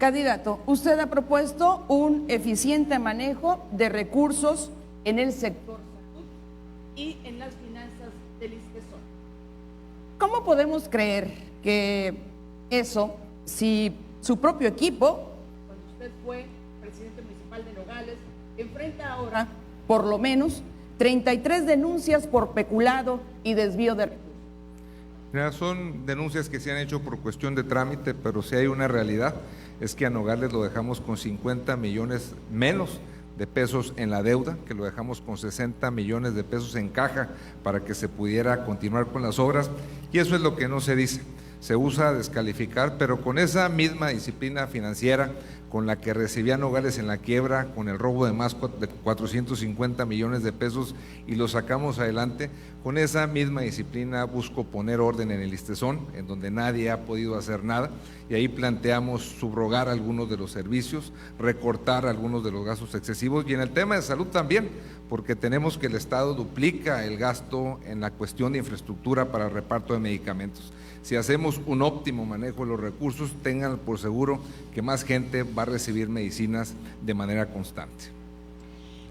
Candidato, usted ha propuesto un eficiente manejo de recursos en el sector salud y en las finanzas del ISSSTE. ¿Cómo podemos creer que eso, si su propio equipo, cuando usted fue presidente municipal de Nogales, enfrenta ahora por lo menos 33 denuncias por peculado y desvío de recursos? Ya son denuncias que se han hecho por cuestión de trámite, pero si hay una realidad, es que a Nogales lo dejamos con 50 millones menos de pesos en la deuda, que lo dejamos con 60 millones de pesos en caja para que se pudiera continuar con las obras, y eso es lo que no se dice. Se usa a descalificar, pero con esa misma disciplina financiera con la que recibía Nogales en la quiebra, con el robo de más de 450 millones de pesos y lo sacamos adelante, con esa misma disciplina busco poner orden en el ISSSTE, en donde nadie ha podido hacer nada, y ahí planteamos subrogar algunos de los servicios, recortar algunos de los gastos excesivos, y en el tema de salud también, porque tenemos que el Estado duplica el gasto en la cuestión de infraestructura para reparto de medicamentos. Si hacemos un óptimo manejo de los recursos, tengan por seguro que más gente va a recibir medicinas de manera constante.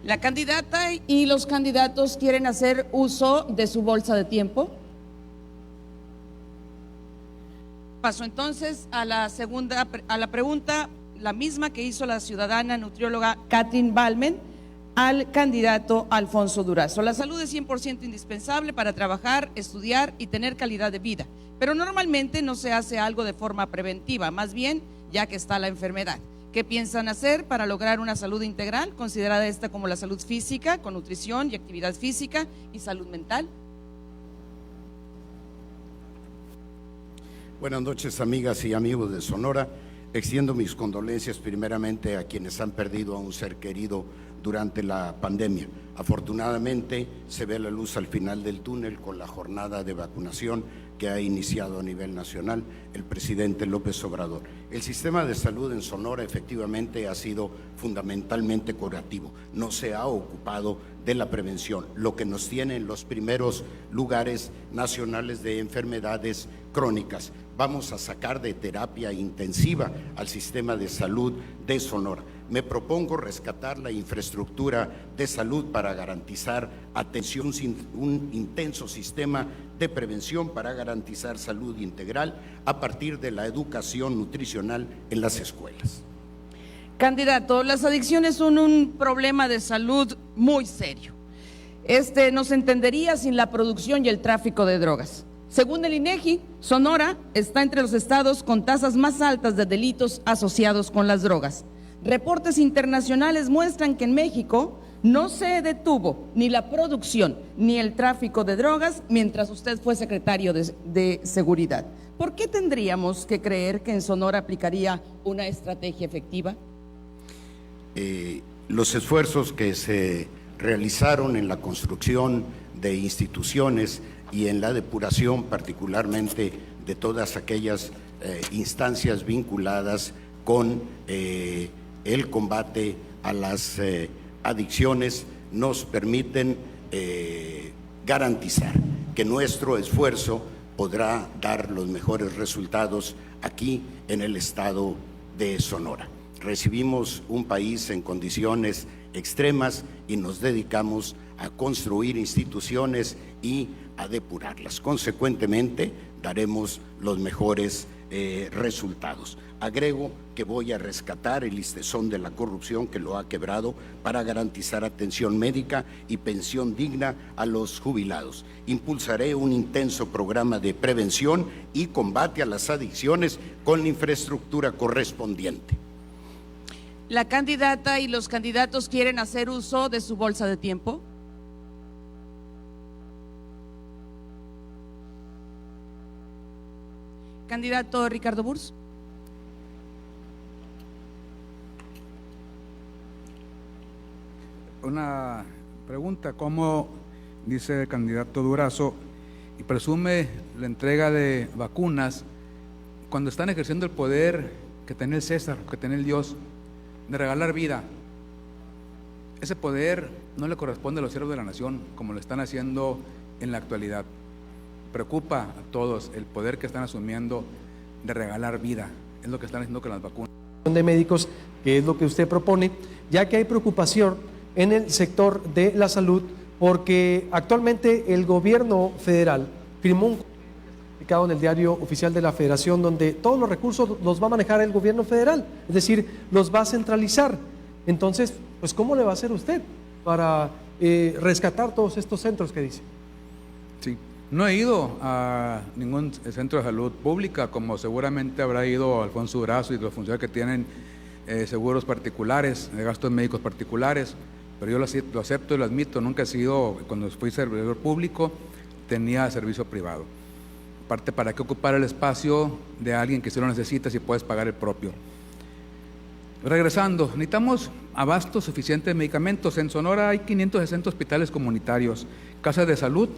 La candidata y los candidatos quieren hacer uso de su bolsa de tiempo. Paso entonces a la pregunta, la misma que hizo la ciudadana nutrióloga Katrin Balmen al candidato Alfonso Durazo. La salud es 100% indispensable para trabajar, estudiar y tener calidad de vida, pero normalmente no se hace algo de forma preventiva, más bien ya que está la enfermedad. ¿Qué piensan hacer para lograr una salud integral, considerada esta como la salud física, con nutrición y actividad física, y salud mental? Buenas noches, amigas y amigos de Sonora. Extiendo mis condolencias primeramente a quienes han perdido a un ser querido durante la pandemia. Afortunadamente se ve la luz al final del túnel con la jornada de vacunación que ha iniciado a nivel nacional el presidente López Obrador. El sistema de salud en Sonora efectivamente ha sido fundamentalmente curativo, no se ha ocupado de la prevención, lo que nos tiene en los primeros lugares nacionales de enfermedades crónicas. Vamos a sacar de terapia intensiva al sistema de salud de Sonora. Me propongo rescatar la infraestructura de salud para garantizar atención, un intenso sistema de prevención para garantizar salud integral a partir de la educación nutricional en las escuelas. Candidato, las adicciones son un problema de salud muy serio. No se entendería sin la producción y el tráfico de drogas. Según el INEGI, Sonora está entre los estados con tasas más altas de delitos asociados con las drogas. Reportes internacionales muestran que en México no se detuvo ni la producción ni el tráfico de drogas mientras usted fue secretario de Seguridad. ¿Por qué tendríamos que creer que en Sonora aplicaría una estrategia efectiva? Los esfuerzos que se realizaron en la construcción de instituciones y en la depuración particularmente de todas aquellas instancias vinculadas con el combate a las adicciones nos permiten garantizar que nuestro esfuerzo podrá dar los mejores resultados aquí en el estado de Sonora. Recibimos un país en condiciones extremas y nos dedicamos a construir instituciones y a depurarlas. Consecuentemente, daremos los mejores resultados. Agrego que voy a rescatar el listezón de la corrupción que lo ha quebrado para garantizar atención médica y pensión digna a los jubilados. Impulsaré un intenso programa de prevención y combate a las adicciones con la infraestructura correspondiente. ¿La candidata y los candidatos quieren hacer uso de su bolsa de tiempo? Candidato Ricardo Burs. Una pregunta, ¿cómo dice el candidato Durazo y presume la entrega de vacunas cuando están ejerciendo el poder que tiene el César, que tiene el Dios, de regalar vida? Ese poder no le corresponde a los siervos de la nación como lo están haciendo en la actualidad. Preocupa a todos el poder que están asumiendo de regalar vida, es lo que están haciendo con las vacunas. de médicos, que es lo que usted propone, ya que hay preocupación en el sector de la salud porque actualmente el gobierno federal firmó un comunicado en el Diario Oficial de la Federación donde todos los recursos los va a manejar el gobierno federal, es decir, los va a centralizar. Entonces, pues ¿cómo le va a hacer usted para rescatar todos estos centros que dice? Sí, no he ido a ningún centro de salud pública, como seguramente habrá ido Alfonso Durazo y los funcionarios que tienen seguros particulares, de gastos médicos particulares, pero yo lo acepto y lo admito, nunca he sido, cuando fui servidor público, tenía servicio privado. Aparte, ¿para qué ocupar el espacio de alguien que sí lo necesita si puedes pagar el propio? Regresando, necesitamos abasto suficiente de medicamentos. En Sonora hay 560 hospitales comunitarios, casas de salud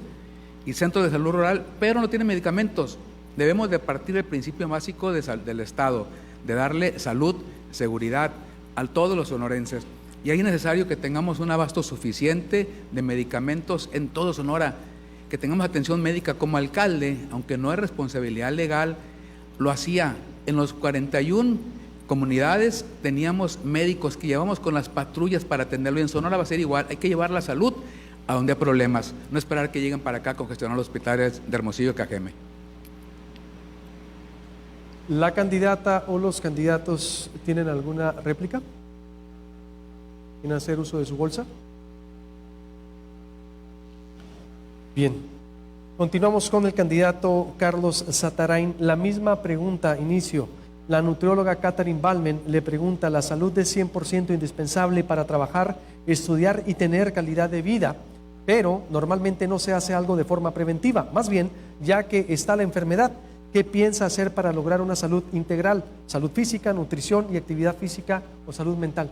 y centros de salud rural, pero no tienen medicamentos. Debemos de partir del principio básico del Estado, de darle salud, seguridad a todos los sonorenses. Y ahí es necesario que tengamos un abasto suficiente de medicamentos en todo Sonora, que tengamos atención médica. Como alcalde, aunque no es responsabilidad legal, lo hacía. En los 41 comunidades teníamos médicos que llevamos con las patrullas para atenderlo, y en Sonora va a ser igual. Hay que llevar la salud a donde hay problemas, no esperar que lleguen para acá a congestionar los hospitales de Hermosillo y Cajeme. ¿La candidata o los candidatos tienen alguna réplica? ¿Quieren hacer uso de su bolsa? Bien, continuamos con el candidato Carlos Zatarain. La misma pregunta, inicio. La nutrióloga Catherine Balmen le pregunta: ¿la salud es 100% indispensable para trabajar, estudiar y tener calidad de vida? Pero normalmente no se hace algo de forma preventiva, más bien, ya que está la enfermedad. ¿Qué piensa hacer para lograr una salud integral? Salud física, nutrición y actividad física o salud mental.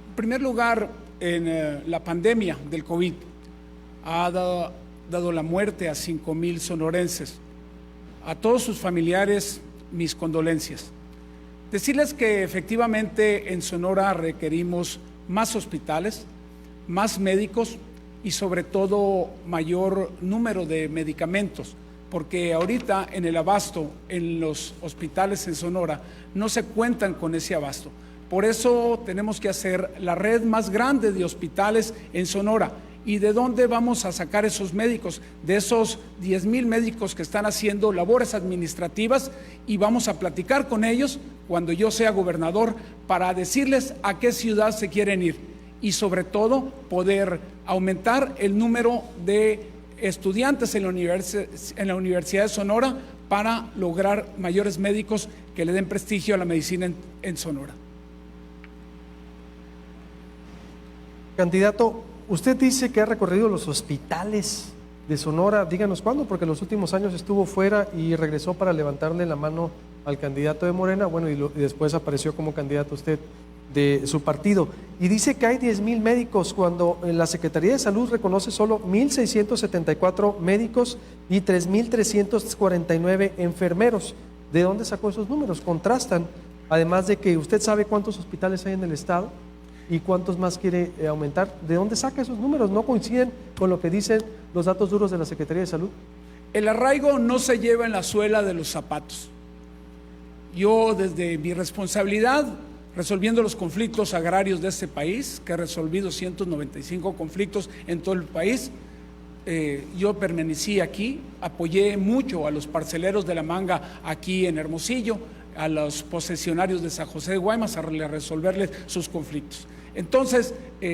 En primer lugar, en la pandemia del COVID ha dado la muerte a 5,000 sonorenses. A todos sus familiares, mis condolencias. Decirles que efectivamente en Sonora requerimos más hospitales, más médicos y sobre todo mayor número de medicamentos, porque ahorita en el abasto, en los hospitales en Sonora, no se cuentan con ese abasto. Por eso tenemos que hacer la red más grande de hospitales en Sonora. ¿Y de dónde vamos a sacar esos médicos? De esos 10,000 médicos que están haciendo labores administrativas, y vamos a platicar con ellos cuando yo sea gobernador para decirles a qué ciudad se quieren ir y sobre todo poder aumentar el número de estudiantes en la Universidad de Sonora para lograr mayores médicos que le den prestigio a la medicina en Sonora. Candidato, usted dice que ha recorrido los hospitales de Sonora. Díganos cuándo, porque en los últimos años estuvo fuera y regresó para levantarle la mano al candidato de Morena, bueno, y después apareció como candidato usted de su partido. Y dice que hay 10,000 médicos cuando la Secretaría de Salud reconoce solo 1,674 médicos y 3,349 enfermeros. ¿De dónde sacó esos números? Contrastan, además de que usted sabe cuántos hospitales hay en el estado y cuántos más quiere aumentar. ¿De dónde saca esos números? ¿No coinciden con lo que dicen los datos duros de la Secretaría de Salud? El arraigo no se lleva en la suela de los zapatos. Yo, desde mi responsabilidad, resolviendo los conflictos agrarios de este país, que he resolvido 195 conflictos en todo el país, yo permanecí aquí, apoyé mucho a los parceleros de la manga aquí en Hermosillo, a los posesionarios de San José de Guaymas, a resolverles sus conflictos. Entonces,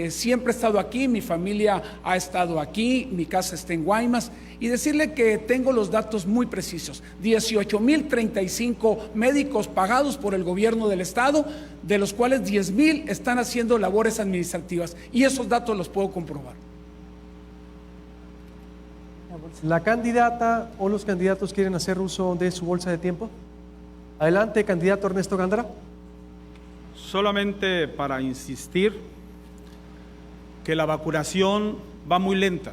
siempre he estado aquí, mi familia ha estado aquí, mi casa está en Guaymas, y decirle que tengo los datos muy precisos: 18,035 médicos pagados por el gobierno del estado, de los cuales 10,000 están haciendo labores administrativas, y esos datos los puedo comprobar. ¿La candidata o los candidatos quieren hacer uso de su bolsa de tiempo? Adelante, candidato Ernesto Gándara. Solamente para insistir que la vacunación va muy lenta,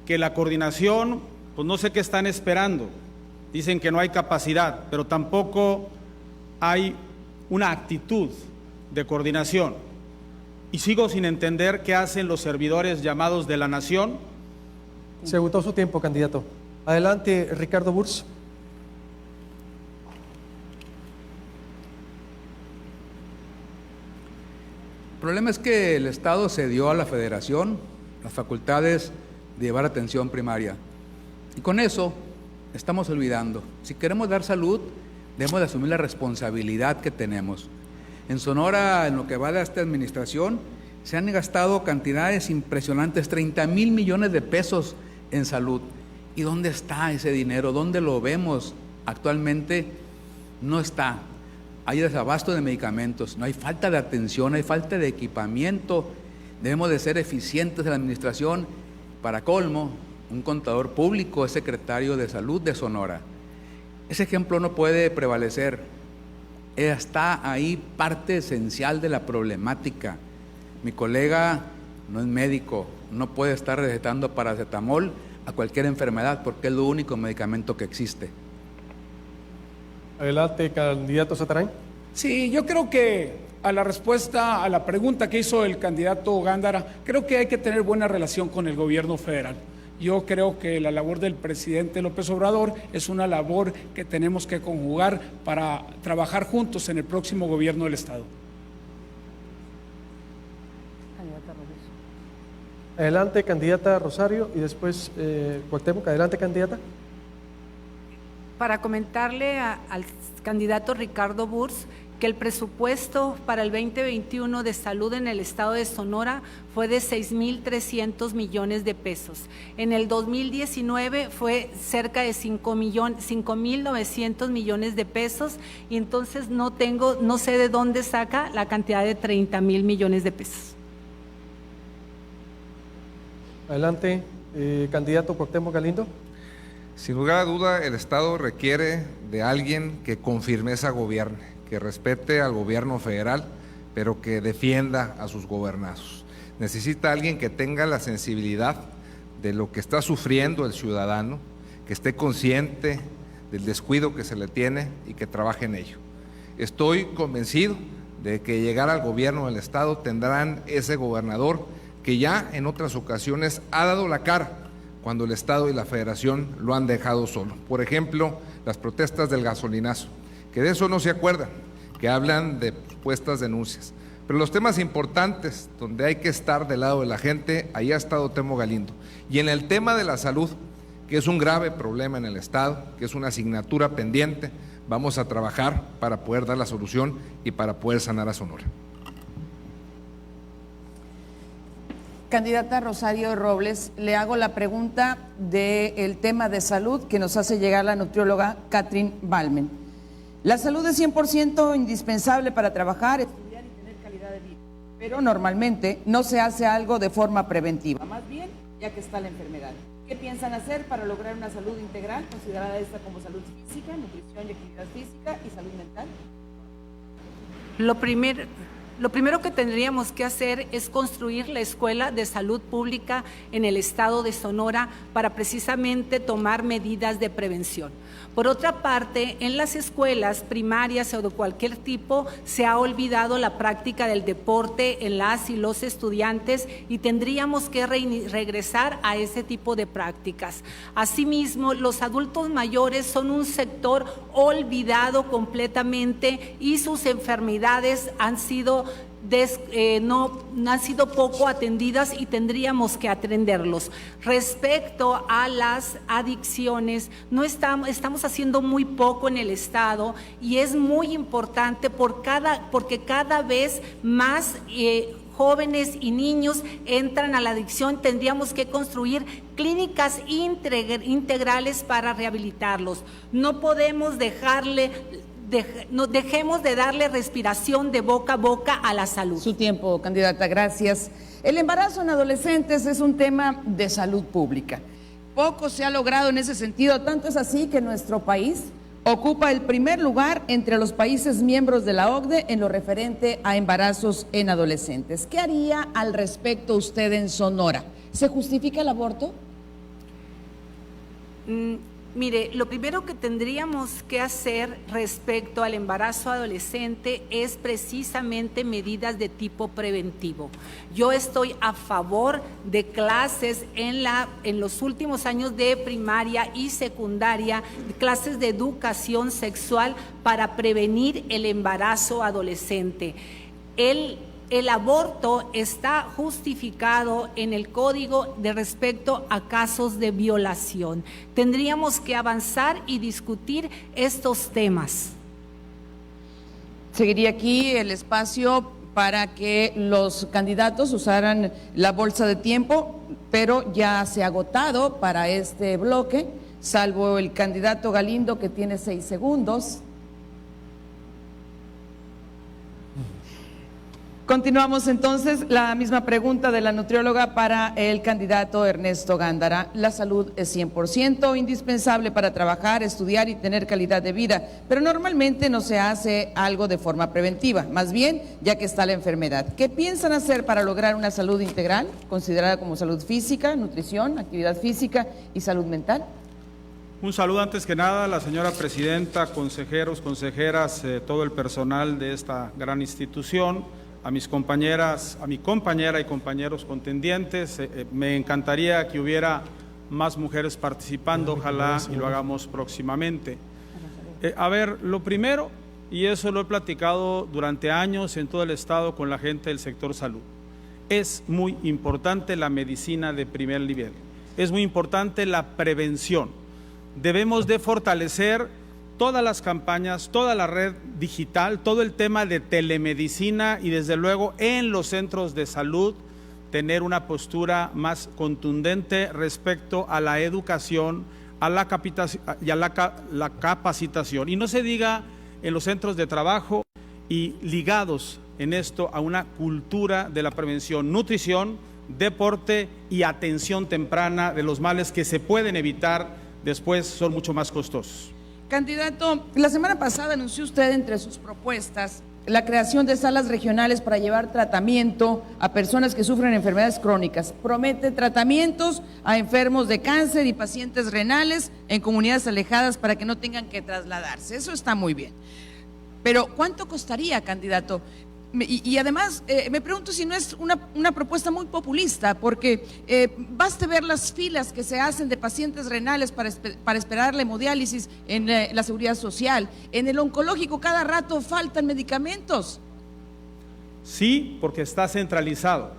que la coordinación, pues no sé qué están esperando. Dicen que no hay capacidad, pero tampoco hay una actitud de coordinación. Y sigo sin entender qué hacen los servidores llamados de la nación. Se agotó su tiempo, candidato. Adelante, Ricardo Burs. problema es que el Estado cedió a la Federación las facultades de llevar atención primaria. Y con eso estamos olvidando. Si queremos dar salud, debemos de asumir la responsabilidad que tenemos. En Sonora, en lo que va de esta administración, se han gastado cantidades impresionantes, 30,000 millones de pesos en salud. ¿Y dónde está ese dinero? ¿Dónde lo vemos? Actualmente no está. Hay desabasto de medicamentos, no hay falta de atención, hay falta de equipamiento. Debemos de ser eficientes en la administración. Para colmo, un contador público es secretario de Salud de Sonora. Ese ejemplo no puede prevalecer. Está ahí parte esencial de la problemática. Mi colega no es médico, no puede estar recetando paracetamol a cualquier enfermedad porque es lo único medicamento que existe. Adelante, candidato Satarán. Sí, yo creo que a la respuesta a la pregunta que hizo el candidato Gándara, creo que hay que tener buena relación con el gobierno federal. Yo creo que la labor del presidente López Obrador es una labor que tenemos que conjugar para trabajar juntos en el próximo gobierno del Estado. Adelante, candidata Rosario, y después Cuauhtémoc. Adelante, candidata. Para comentarle al candidato Ricardo Burs que el presupuesto para el 2021 de salud en el estado de Sonora fue de 6,300 millones de pesos. En el 2019 fue cerca de 5,900 millones de pesos, y entonces no sé de dónde saca la cantidad de 30,000 millones de pesos. Adelante, candidato Cuauhtémoc Galindo. Sin lugar a duda, el Estado requiere de alguien que con firmeza gobierne, que respete al gobierno federal, pero que defienda a sus gobernados. Necesita alguien que tenga la sensibilidad de lo que está sufriendo el ciudadano, que esté consciente del descuido que se le tiene y que trabaje en ello. Estoy convencido de que llegar al gobierno del Estado tendrán ese gobernador que ya en otras ocasiones ha dado la cara cuando el Estado y la Federación lo han dejado solo. Por ejemplo, las protestas del gasolinazo, que de eso no se acuerdan, que hablan de supuestas denuncias. Pero los temas importantes, donde hay que estar del lado de la gente, ahí ha estado Temo Galindo. Y en el tema de la salud, que es un grave problema en el Estado, que es una asignatura pendiente, vamos a trabajar para poder dar la solución y para poder sanar a Sonora. Candidata Rosario Robles, le hago la pregunta del tema de salud que nos hace llegar la nutrióloga Catherine Balmen. La salud es 100% indispensable para trabajar, estudiar y tener calidad de vida, pero normalmente no se hace algo de forma preventiva, más bien ya que está la enfermedad. ¿Qué piensan hacer para lograr una salud integral, considerada esta como salud física, nutrición y actividad física y salud mental? Lo primero que tendríamos que hacer es construir la Escuela de Salud Pública en el estado de Sonora para precisamente tomar medidas de prevención. Por otra parte, en las escuelas primarias o de cualquier tipo se ha olvidado la práctica del deporte en las y los estudiantes, y tendríamos que regresar a ese tipo de prácticas. Asimismo, los adultos mayores son un sector olvidado completamente y sus enfermedades han sido poco atendidas y tendríamos que atenderlos. Respecto a las adicciones, estamos haciendo muy poco en el estado, y es muy importante porque cada vez más jóvenes y niños entran a la adicción. Tendríamos que construir clínicas integrales para rehabilitarlos. No podemos dejemos de darle respiración de boca a boca a la salud. Su tiempo, candidata, gracias. El embarazo en adolescentes es un tema de salud pública. Poco se ha logrado en ese sentido, tanto es así que nuestro país ocupa el primer lugar entre los países miembros de la OCDE en lo referente a embarazos en adolescentes. ¿Qué haría al respecto usted en Sonora? ¿Se justifica el aborto? Mire, lo primero que tendríamos que hacer respecto al embarazo adolescente es precisamente medidas de tipo preventivo. Yo estoy a favor de clases en los últimos años de primaria y secundaria, clases de educación sexual para prevenir el embarazo adolescente. el aborto está justificado en el código de respecto a casos de violación. Tendríamos que avanzar y discutir estos temas. Seguiría aquí el espacio para que los candidatos usaran la bolsa de tiempo, pero ya se ha agotado para este bloque, salvo el candidato Galindo, que tiene 6 segundos. Continuamos entonces, la misma pregunta de la nutrióloga para el candidato Ernesto Gándara. La salud es 100% indispensable para trabajar, estudiar y tener calidad de vida, pero normalmente no se hace algo de forma preventiva, más bien ya que está la enfermedad. ¿Qué piensan hacer para lograr una salud integral, considerada como salud física, nutrición, actividad física y salud mental? Un saludo antes que nada a la señora presidenta, consejeros, consejeras, todo el personal de esta gran institución, a mis compañeras, a mi compañera y compañeros contendientes. Me encantaría que hubiera más mujeres participando, ojalá y lo hagamos próximamente. A ver, lo primero, y eso lo he platicado durante años en todo el estado con la gente del sector salud, es muy importante la medicina de primer nivel, es muy importante la prevención. Debemos de fortalecer todas las campañas, toda la red digital, todo el tema de telemedicina y desde luego en los centros de salud tener una postura más contundente respecto a la educación, a la capacitación. Y no se diga en los centros de trabajo y ligados en esto a una cultura de la prevención, nutrición, deporte y atención temprana de los males que se pueden evitar, después son mucho más costosos. Candidato, la semana pasada anunció usted entre sus propuestas la creación de salas regionales para llevar tratamiento a personas que sufren enfermedades crónicas. Promete tratamientos a enfermos de cáncer y pacientes renales en comunidades alejadas para que no tengan que trasladarse. Eso está muy bien. Pero ¿cuánto costaría, candidato? Y además, me pregunto si no es una propuesta muy populista, porque baste ver las filas que se hacen de pacientes renales para esperar la hemodiálisis en la seguridad social. En el oncológico cada rato faltan medicamentos. Sí, porque está centralizado.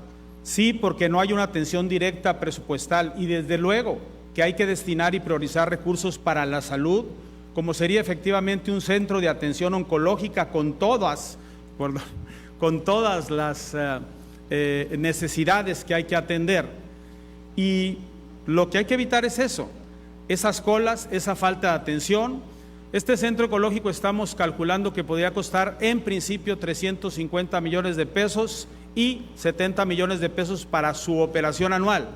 Sí, porque no hay una atención directa presupuestal. Y desde luego que hay que destinar y priorizar recursos para la salud, como sería efectivamente un centro de atención oncológica con todas las necesidades que hay que atender. Y lo que hay que evitar es eso, esas colas, esa falta de atención. Este centro ecológico estamos calculando que podría costar en principio 350 millones de pesos y 70 millones de pesos para su operación anual.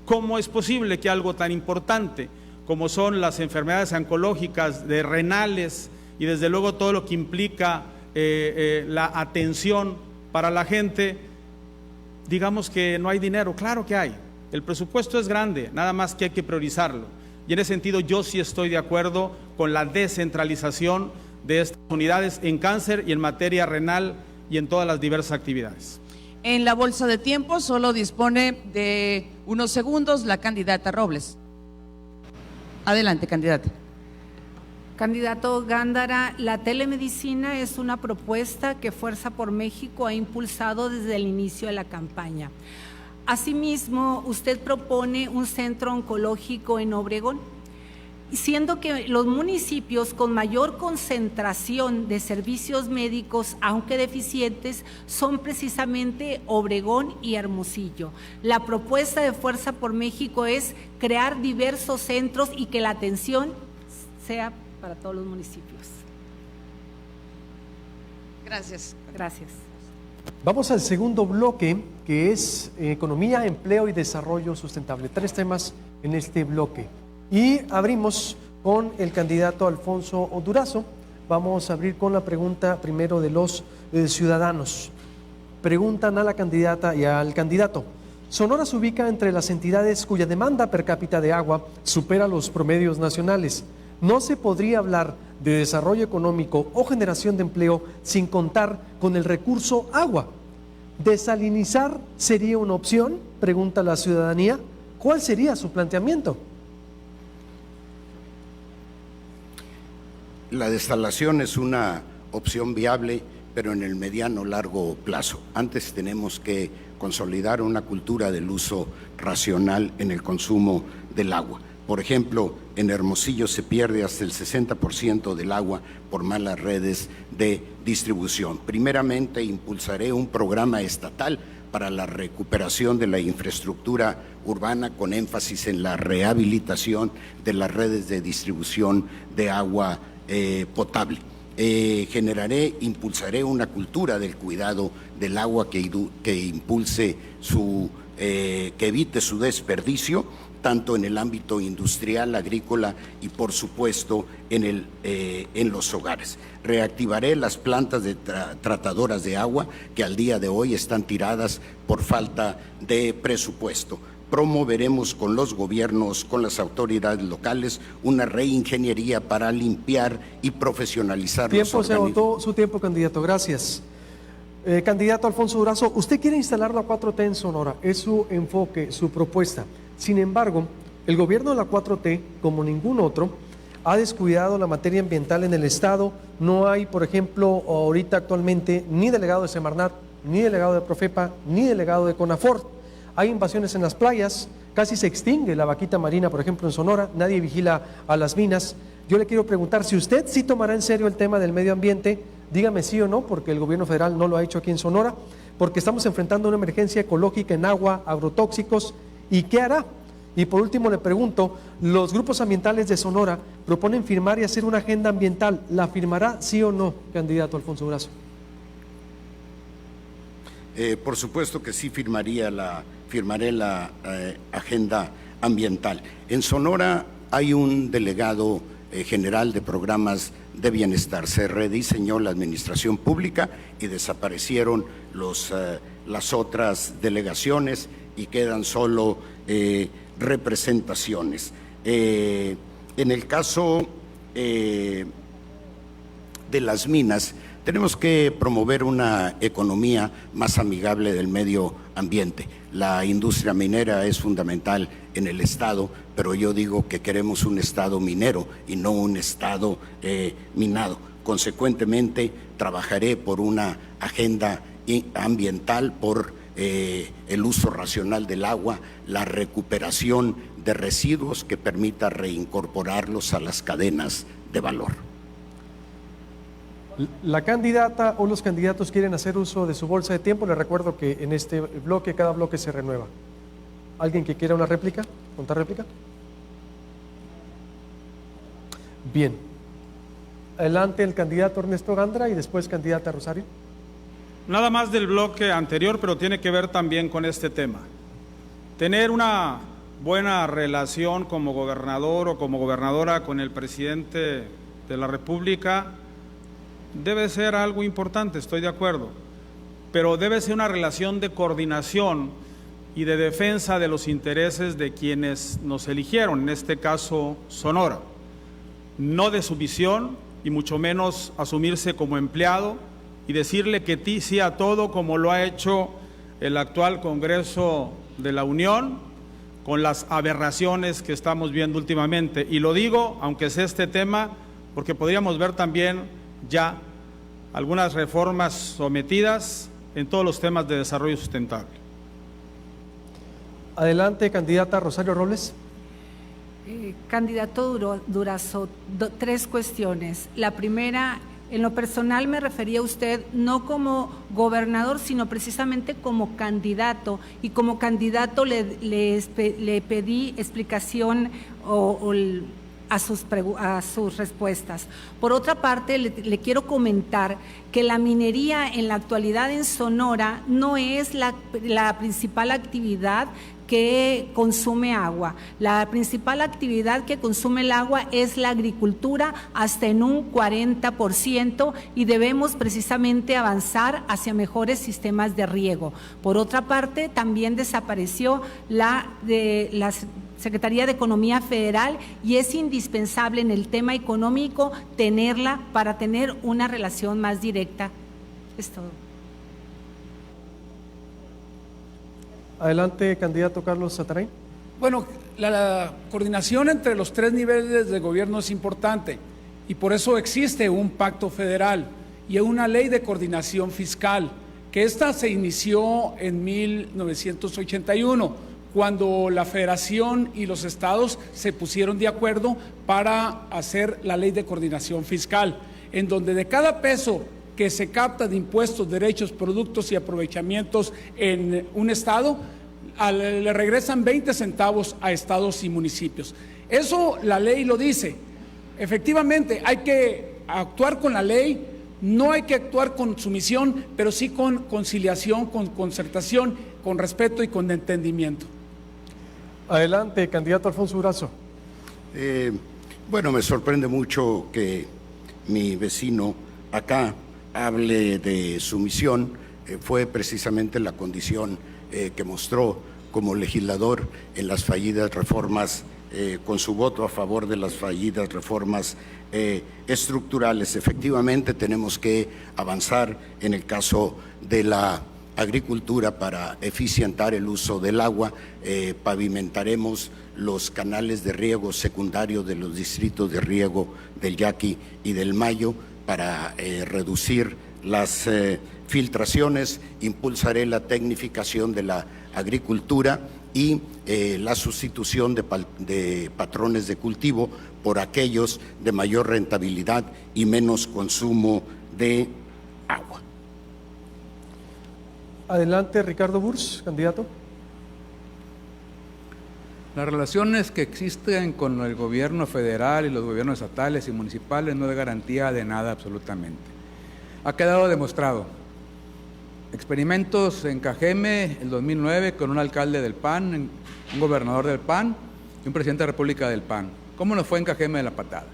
¿Cómo es posible que algo tan importante como son las enfermedades oncológicas, de renales y desde luego todo lo que implica la atención para la gente, digamos que no hay dinero? Claro que hay, el presupuesto es grande, nada más que hay que priorizarlo. Y en ese sentido yo sí estoy de acuerdo con la descentralización de estas unidades en cáncer y en materia renal y en todas las diversas actividades. En la bolsa de tiempo solo dispone de unos segundos la candidata Robles. Adelante, candidata. Candidato Gándara, la telemedicina es una propuesta que Fuerza por México ha impulsado desde el inicio de la campaña. Asimismo, usted propone un centro oncológico en Obregón, siendo que los municipios con mayor concentración de servicios médicos, aunque deficientes, son precisamente Obregón y Hermosillo. La propuesta de Fuerza por México es crear diversos centros y que la atención sea para todos los municipios. Gracias. Gracias. Vamos al segundo bloque, que es economía, empleo y desarrollo sustentable. 3 temas en este bloque. Y abrimos con el candidato Alfonso Durazo. Vamos a abrir con la pregunta primero de los ciudadanos. Preguntan a la candidata y al candidato. Sonora se ubica entre las entidades cuya demanda per cápita de agua supera los promedios nacionales. No se podría hablar de desarrollo económico o generación de empleo sin contar con el recurso agua. ¿Desalinizar sería una opción?, pregunta la ciudadanía. ¿Cuál sería su planteamiento? La desalación es una opción viable pero en el mediano largo plazo. Antes tenemos que consolidar una cultura del uso racional en el consumo del agua. Por ejemplo, en Hermosillo se pierde hasta el 60% del agua por malas redes de distribución. Primeramente, impulsaré un programa estatal para la recuperación de la infraestructura urbana con énfasis en la rehabilitación de las redes de distribución de agua potable. Impulsaré una cultura del cuidado del agua que impulse que evite su desperdicio, tanto en el ámbito industrial, agrícola y, por supuesto, en los hogares. Reactivaré las plantas tratadoras de agua que al día de hoy están tiradas por falta de presupuesto. Promoveremos con los gobiernos, con las autoridades locales, una reingeniería para limpiar y profesionalizar los organismos. Se agotó su tiempo, candidato. Gracias. Candidato Alfonso Durazo, usted quiere instalar la 4T en Sonora. Es su enfoque, su propuesta. Sin embargo, el gobierno de la 4T, como ningún otro, ha descuidado la materia ambiental en el Estado. No hay, por ejemplo, ahorita actualmente, ni delegado de Semarnat, ni delegado de Profepa, ni delegado de CONAFOR. Hay invasiones en las playas, casi se extingue la vaquita marina, por ejemplo, en Sonora, nadie vigila a las minas. Yo le quiero preguntar, si usted sí tomará en serio el tema del medio ambiente, dígame sí o no, porque el gobierno federal no lo ha hecho aquí en Sonora, porque estamos enfrentando una emergencia ecológica en agua, agrotóxicos. ¿Y qué hará? Y por último le pregunto, los grupos ambientales de Sonora proponen firmar y hacer una agenda ambiental. ¿La firmará sí o no, candidato Alfonso Durazo? Por supuesto que sí firmaré la agenda ambiental. En Sonora hay un delegado general de programas de bienestar. Se rediseñó la administración pública y desaparecieron las otras delegaciones y quedan solo representaciones. En el caso de las minas, tenemos que promover una economía más amigable del medio ambiente. La industria minera es fundamental en el Estado, pero yo digo que queremos un Estado minero y no un Estado minado. Consecuentemente, trabajaré por una agenda ambiental, por el uso racional del agua, la recuperación de residuos que permita reincorporarlos a las cadenas de valor. La candidata o los candidatos quieren hacer uso de su bolsa de tiempo. Les recuerdo que en este bloque, cada bloque se renueva. ¿Alguien que quiera una réplica? ¿Contar réplica? Bien. Adelante el candidato Ernesto Gandra y después candidata Rosario. Nada más del bloque anterior, pero tiene que ver también con este tema. Tener una buena relación como gobernador o como gobernadora con el presidente de la República debe ser algo importante, estoy de acuerdo, pero debe ser una relación de coordinación y de defensa de los intereses de quienes nos eligieron, en este caso Sonora, no de su visión y mucho menos asumirse como empleado y decirle que sí a todo, como lo ha hecho el actual Congreso de la Unión, con las aberraciones que estamos viendo últimamente. Y lo digo, aunque sea este tema, porque podríamos ver también ya algunas reformas sometidas en todos los temas de desarrollo sustentable. Adelante, candidata Rosario Robles. Candidato Durazo, tres cuestiones. La primera, en lo personal me refería a usted no como gobernador, sino precisamente como candidato, y como candidato le pedí explicación a sus respuestas. Por otra parte, le quiero comentar que la minería en la actualidad en Sonora no es la principal actividad que consume agua. La principal actividad que consume el agua es la agricultura, hasta en un 40%, y debemos precisamente avanzar hacia mejores sistemas de riego. Por otra parte, también desapareció la Secretaría de Economía Federal, y es indispensable en el tema económico tenerla para tener una relación más directa. Es todo. Adelante, candidato Carlos Sataray. Bueno, la coordinación entre los tres niveles de gobierno es importante y por eso existe un pacto federal y a una ley de coordinación fiscal, que esta se inició en 1981, cuando la Federación y los estados se pusieron de acuerdo para hacer la ley de coordinación fiscal, en donde de cada peso que se capta de impuestos, derechos, productos y aprovechamientos en un estado, le regresan 20 centavos a estados y municipios. Eso la ley lo dice. Efectivamente, hay que actuar con la ley, no hay que actuar con sumisión, pero sí con conciliación, con concertación, con respeto y con entendimiento. Adelante, candidato Alfonso Durazo. Bueno, me sorprende mucho que mi vecino acá hable de sumisión. Fue precisamente la condición que mostró como legislador en las fallidas reformas, con su voto a favor de las fallidas reformas estructurales. Efectivamente, tenemos que avanzar en el caso de la agricultura para eficientar el uso del agua. Pavimentaremos los canales de riego secundario de los distritos de riego del Yaqui y del Mayo para reducir las filtraciones. Impulsaré la tecnificación de la agricultura y la sustitución de patrones de cultivo por aquellos de mayor rentabilidad y menos consumo de agua. Adelante, Ricardo Burs, candidato. Las relaciones que existen con el gobierno federal y los gobiernos estatales y municipales no es garantía de nada absolutamente. Ha quedado demostrado. Experimentos en Cajeme el 2009 con un alcalde del PAN, un gobernador del PAN y un presidente de la República del PAN. ¿Cómo nos fue en Cajeme de la patada?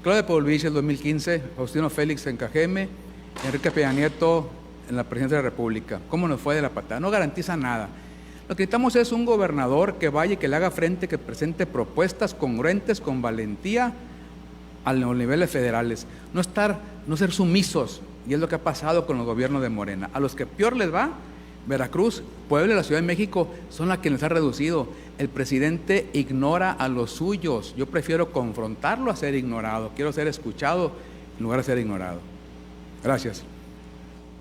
Claudia Pavlovich el 2015, Faustino Félix en Cajeme, Enrique Peña Nieto en la presidencia de la República. ¿Cómo nos fue de la patada? No garantiza nada. Lo que necesitamos es un gobernador que vaya y que le haga frente, que presente propuestas congruentes con valentía a los niveles federales. No ser sumisos, y es lo que ha pasado con los gobiernos de Morena. A los que peor les va, Veracruz, Puebla y la Ciudad de México son las que les ha reducido. El presidente ignora a los suyos. Yo prefiero confrontarlo a ser ignorado. Quiero ser escuchado en lugar de ser ignorado. Gracias.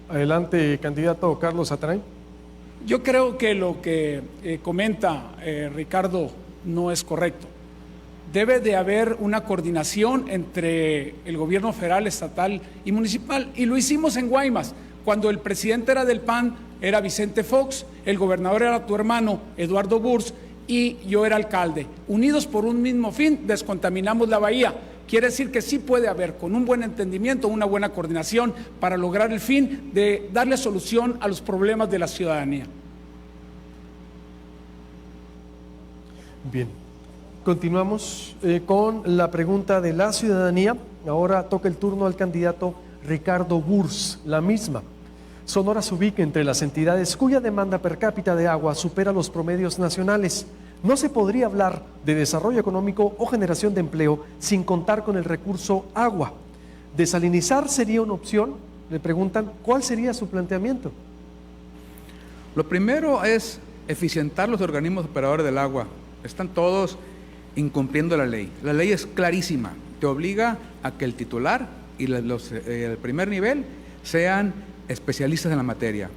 Adelante, candidato Carlos Atrain. Yo creo que lo que comenta Ricardo no es correcto. Debe de haber una coordinación entre el gobierno federal, estatal y municipal, y lo hicimos en Guaymas. Cuando el presidente era del PAN, era Vicente Fox, el gobernador era tu hermano, Eduardo Burs, y yo era alcalde. Unidos por un mismo fin, descontaminamos la bahía. Quiere decir que sí puede haber, con un buen entendimiento, una buena coordinación para lograr el fin de darle solución a los problemas de la ciudadanía. Bien, continuamos con la pregunta de la ciudadanía. Ahora toca el turno al candidato Ricardo Burs, la misma. Sonora se ubica entre las entidades cuya demanda per cápita de agua supera los promedios nacionales. No se podría hablar de desarrollo económico o generación de empleo sin contar con el recurso agua. ¿Desalinizar sería una opción? Le preguntan, ¿cuál sería su planteamiento? Lo primero es eficientar los organismos operadores del agua. Están todos incumpliendo la ley. La ley es clarísima. Te obliga a que el titular y el primer nivel sean especialistas en la materia.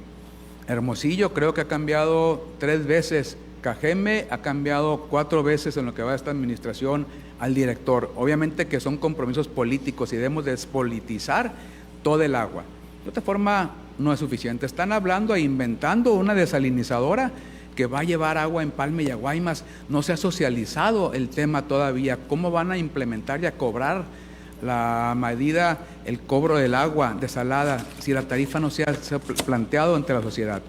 Hermosillo creo que ha cambiado 3 veces. Cajeme ha cambiado 4 veces en lo que va a esta administración al director. Obviamente que son compromisos políticos y debemos despolitizar todo el agua. De otra forma, no es suficiente. Están hablando e inventando una desalinizadora que va a llevar agua en Empalme y a Guaymas. No se ha socializado el tema todavía. ¿Cómo van a implementar y a cobrar la medida, el cobro del agua desalada, si la tarifa no se ha planteado ante la sociedad?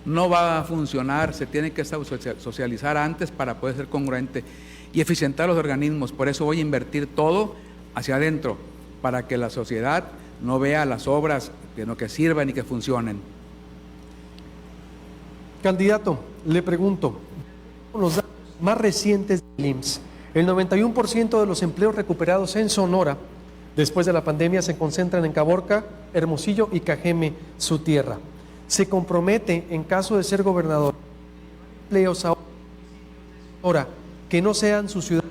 No va a funcionar, se tiene que socializar antes para poder ser congruente y eficientar los organismos. Por eso voy a invertir todo hacia adentro, para que la sociedad no vea las obras que sirvan y que funcionen. Candidato, le pregunto, los datos más recientes del IMSS, el 91% de los empleos recuperados en Sonora después de la pandemia se concentran en Caborca, Hermosillo y Cajeme, su tierra. Se compromete, en caso de ser gobernador, empleos ahora que no sean su ciudad,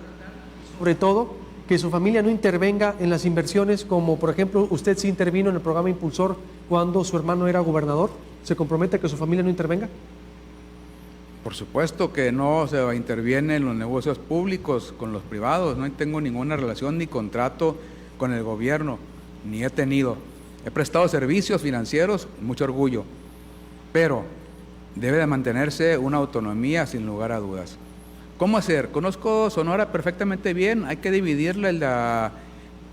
sobre todo que su familia no intervenga en las inversiones, como por ejemplo usted sí intervino en el programa Impulsor cuando su hermano era gobernador? ¿Se compromete a que su familia no intervenga? Por supuesto que no se interviene en los negocios públicos con los privados. No tengo ninguna relación ni contrato con el gobierno, ni he tenido. He prestado servicios financieros, mucho orgullo, pero debe de mantenerse una autonomía sin lugar a dudas. ¿Cómo hacer? Conozco Sonora perfectamente bien. Hay que dividirla en la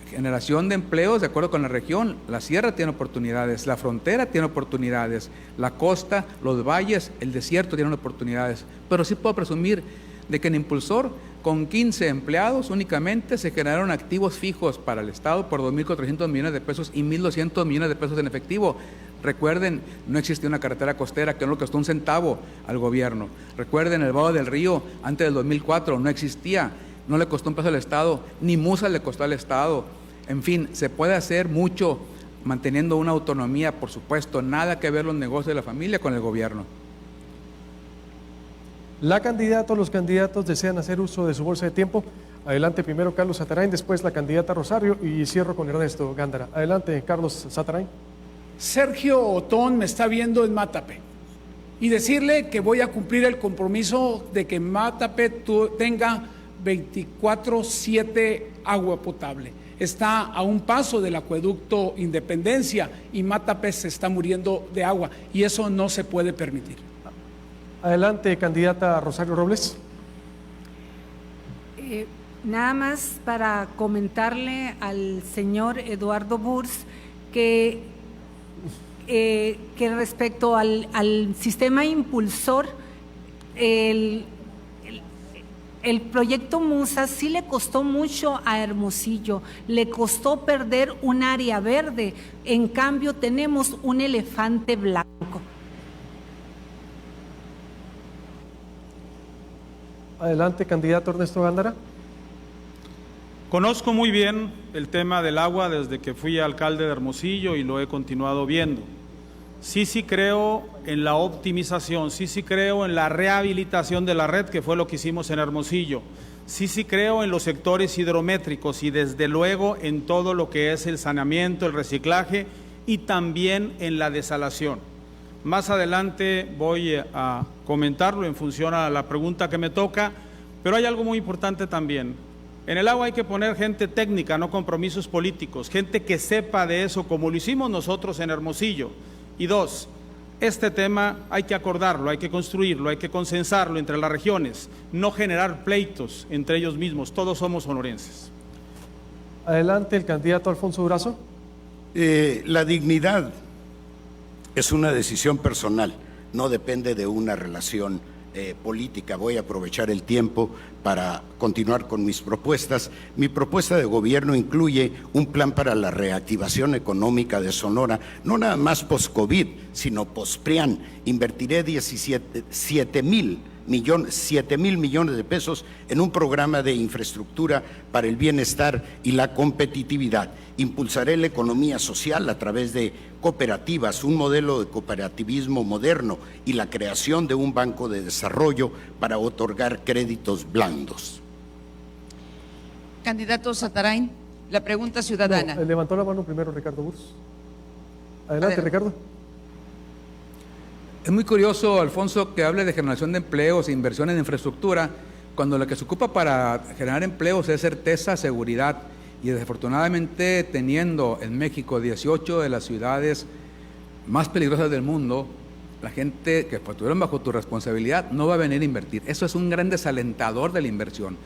generación de empleos de acuerdo con la región. La sierra tiene oportunidades, la frontera tiene oportunidades, la costa, los valles, el desierto tienen oportunidades. Pero sí puedo presumir de que en Impulsor, con 15 empleados únicamente, se generaron activos fijos para el Estado por 2.400 millones de pesos y 1.200 millones de pesos en efectivo. Recuerden, no existía una carretera costera que no le costó un centavo al gobierno. Recuerden, el Vado del Río, antes del 2004, no existía, no le costó un peso al Estado, ni Musa le costó al Estado. En fin, se puede hacer mucho manteniendo una autonomía, por supuesto, nada que ver los negocios de la familia con el gobierno. La candidata o los candidatos desean hacer uso de su bolsa de tiempo. Adelante primero Carlos Zatarain, después la candidata Rosario y cierro con Ernesto Gándara. Adelante Carlos Zatarain. Sergio Otón me está viendo en Mátape y decirle que voy a cumplir el compromiso de que Mátape tenga 24/7 agua potable. Está a un paso del acueducto Independencia y Mátape se está muriendo de agua y eso no se puede permitir. Adelante, candidata Rosario Robles. Nada más para comentarle al señor Eduardo Burs que respecto al sistema Impulsor, el proyecto Musa sí le costó mucho a Hermosillo, le costó perder un área verde, en cambio tenemos un elefante blanco. Adelante, candidato Ernesto Gándara. Conozco muy bien el tema del agua desde que fui alcalde de Hermosillo y lo he continuado viendo. Sí creo en la optimización, sí creo en la rehabilitación de la red, que fue lo que hicimos en Hermosillo. Sí creo en los sectores hidrométricos y desde luego en todo lo que es el saneamiento, el reciclaje y también en la desalación. Más adelante voy a comentarlo en función a la pregunta que me toca, pero hay algo muy importante también. En el agua hay que poner gente técnica, no compromisos políticos, gente que sepa de eso como lo hicimos nosotros en Hermosillo. Y dos, este tema hay que acordarlo, hay que construirlo, hay que consensarlo entre las regiones, no generar pleitos entre ellos mismos, todos somos sonorenses. Adelante, el candidato Alfonso Durazo. La dignidad es una decisión personal, no depende de una relación política. Voy a aprovechar el tiempo para continuar con mis propuestas. Mi propuesta de gobierno incluye un plan para la reactivación económica de Sonora, no nada más post-COVID, sino post-PRIAN. Invertiré 7 mil millones de pesos en un programa de infraestructura para el bienestar y la competitividad. Impulsaré la economía social a través de cooperativas, un modelo de cooperativismo moderno y la creación de un banco de desarrollo para otorgar créditos blandos. Candidato Zatarain, la pregunta ciudadana. No, levantó la mano primero Ricardo Burs. Adelante, Ricardo. Es muy curioso, Alfonso, que hable de generación de empleos e inversión en infraestructura, cuando lo que se ocupa para generar empleos es certeza, seguridad, y desafortunadamente teniendo en México 18 de las ciudades más peligrosas del mundo, la gente que estuvieron bajo tu responsabilidad no va a venir a invertir. Eso es un gran desalentador de la inversión.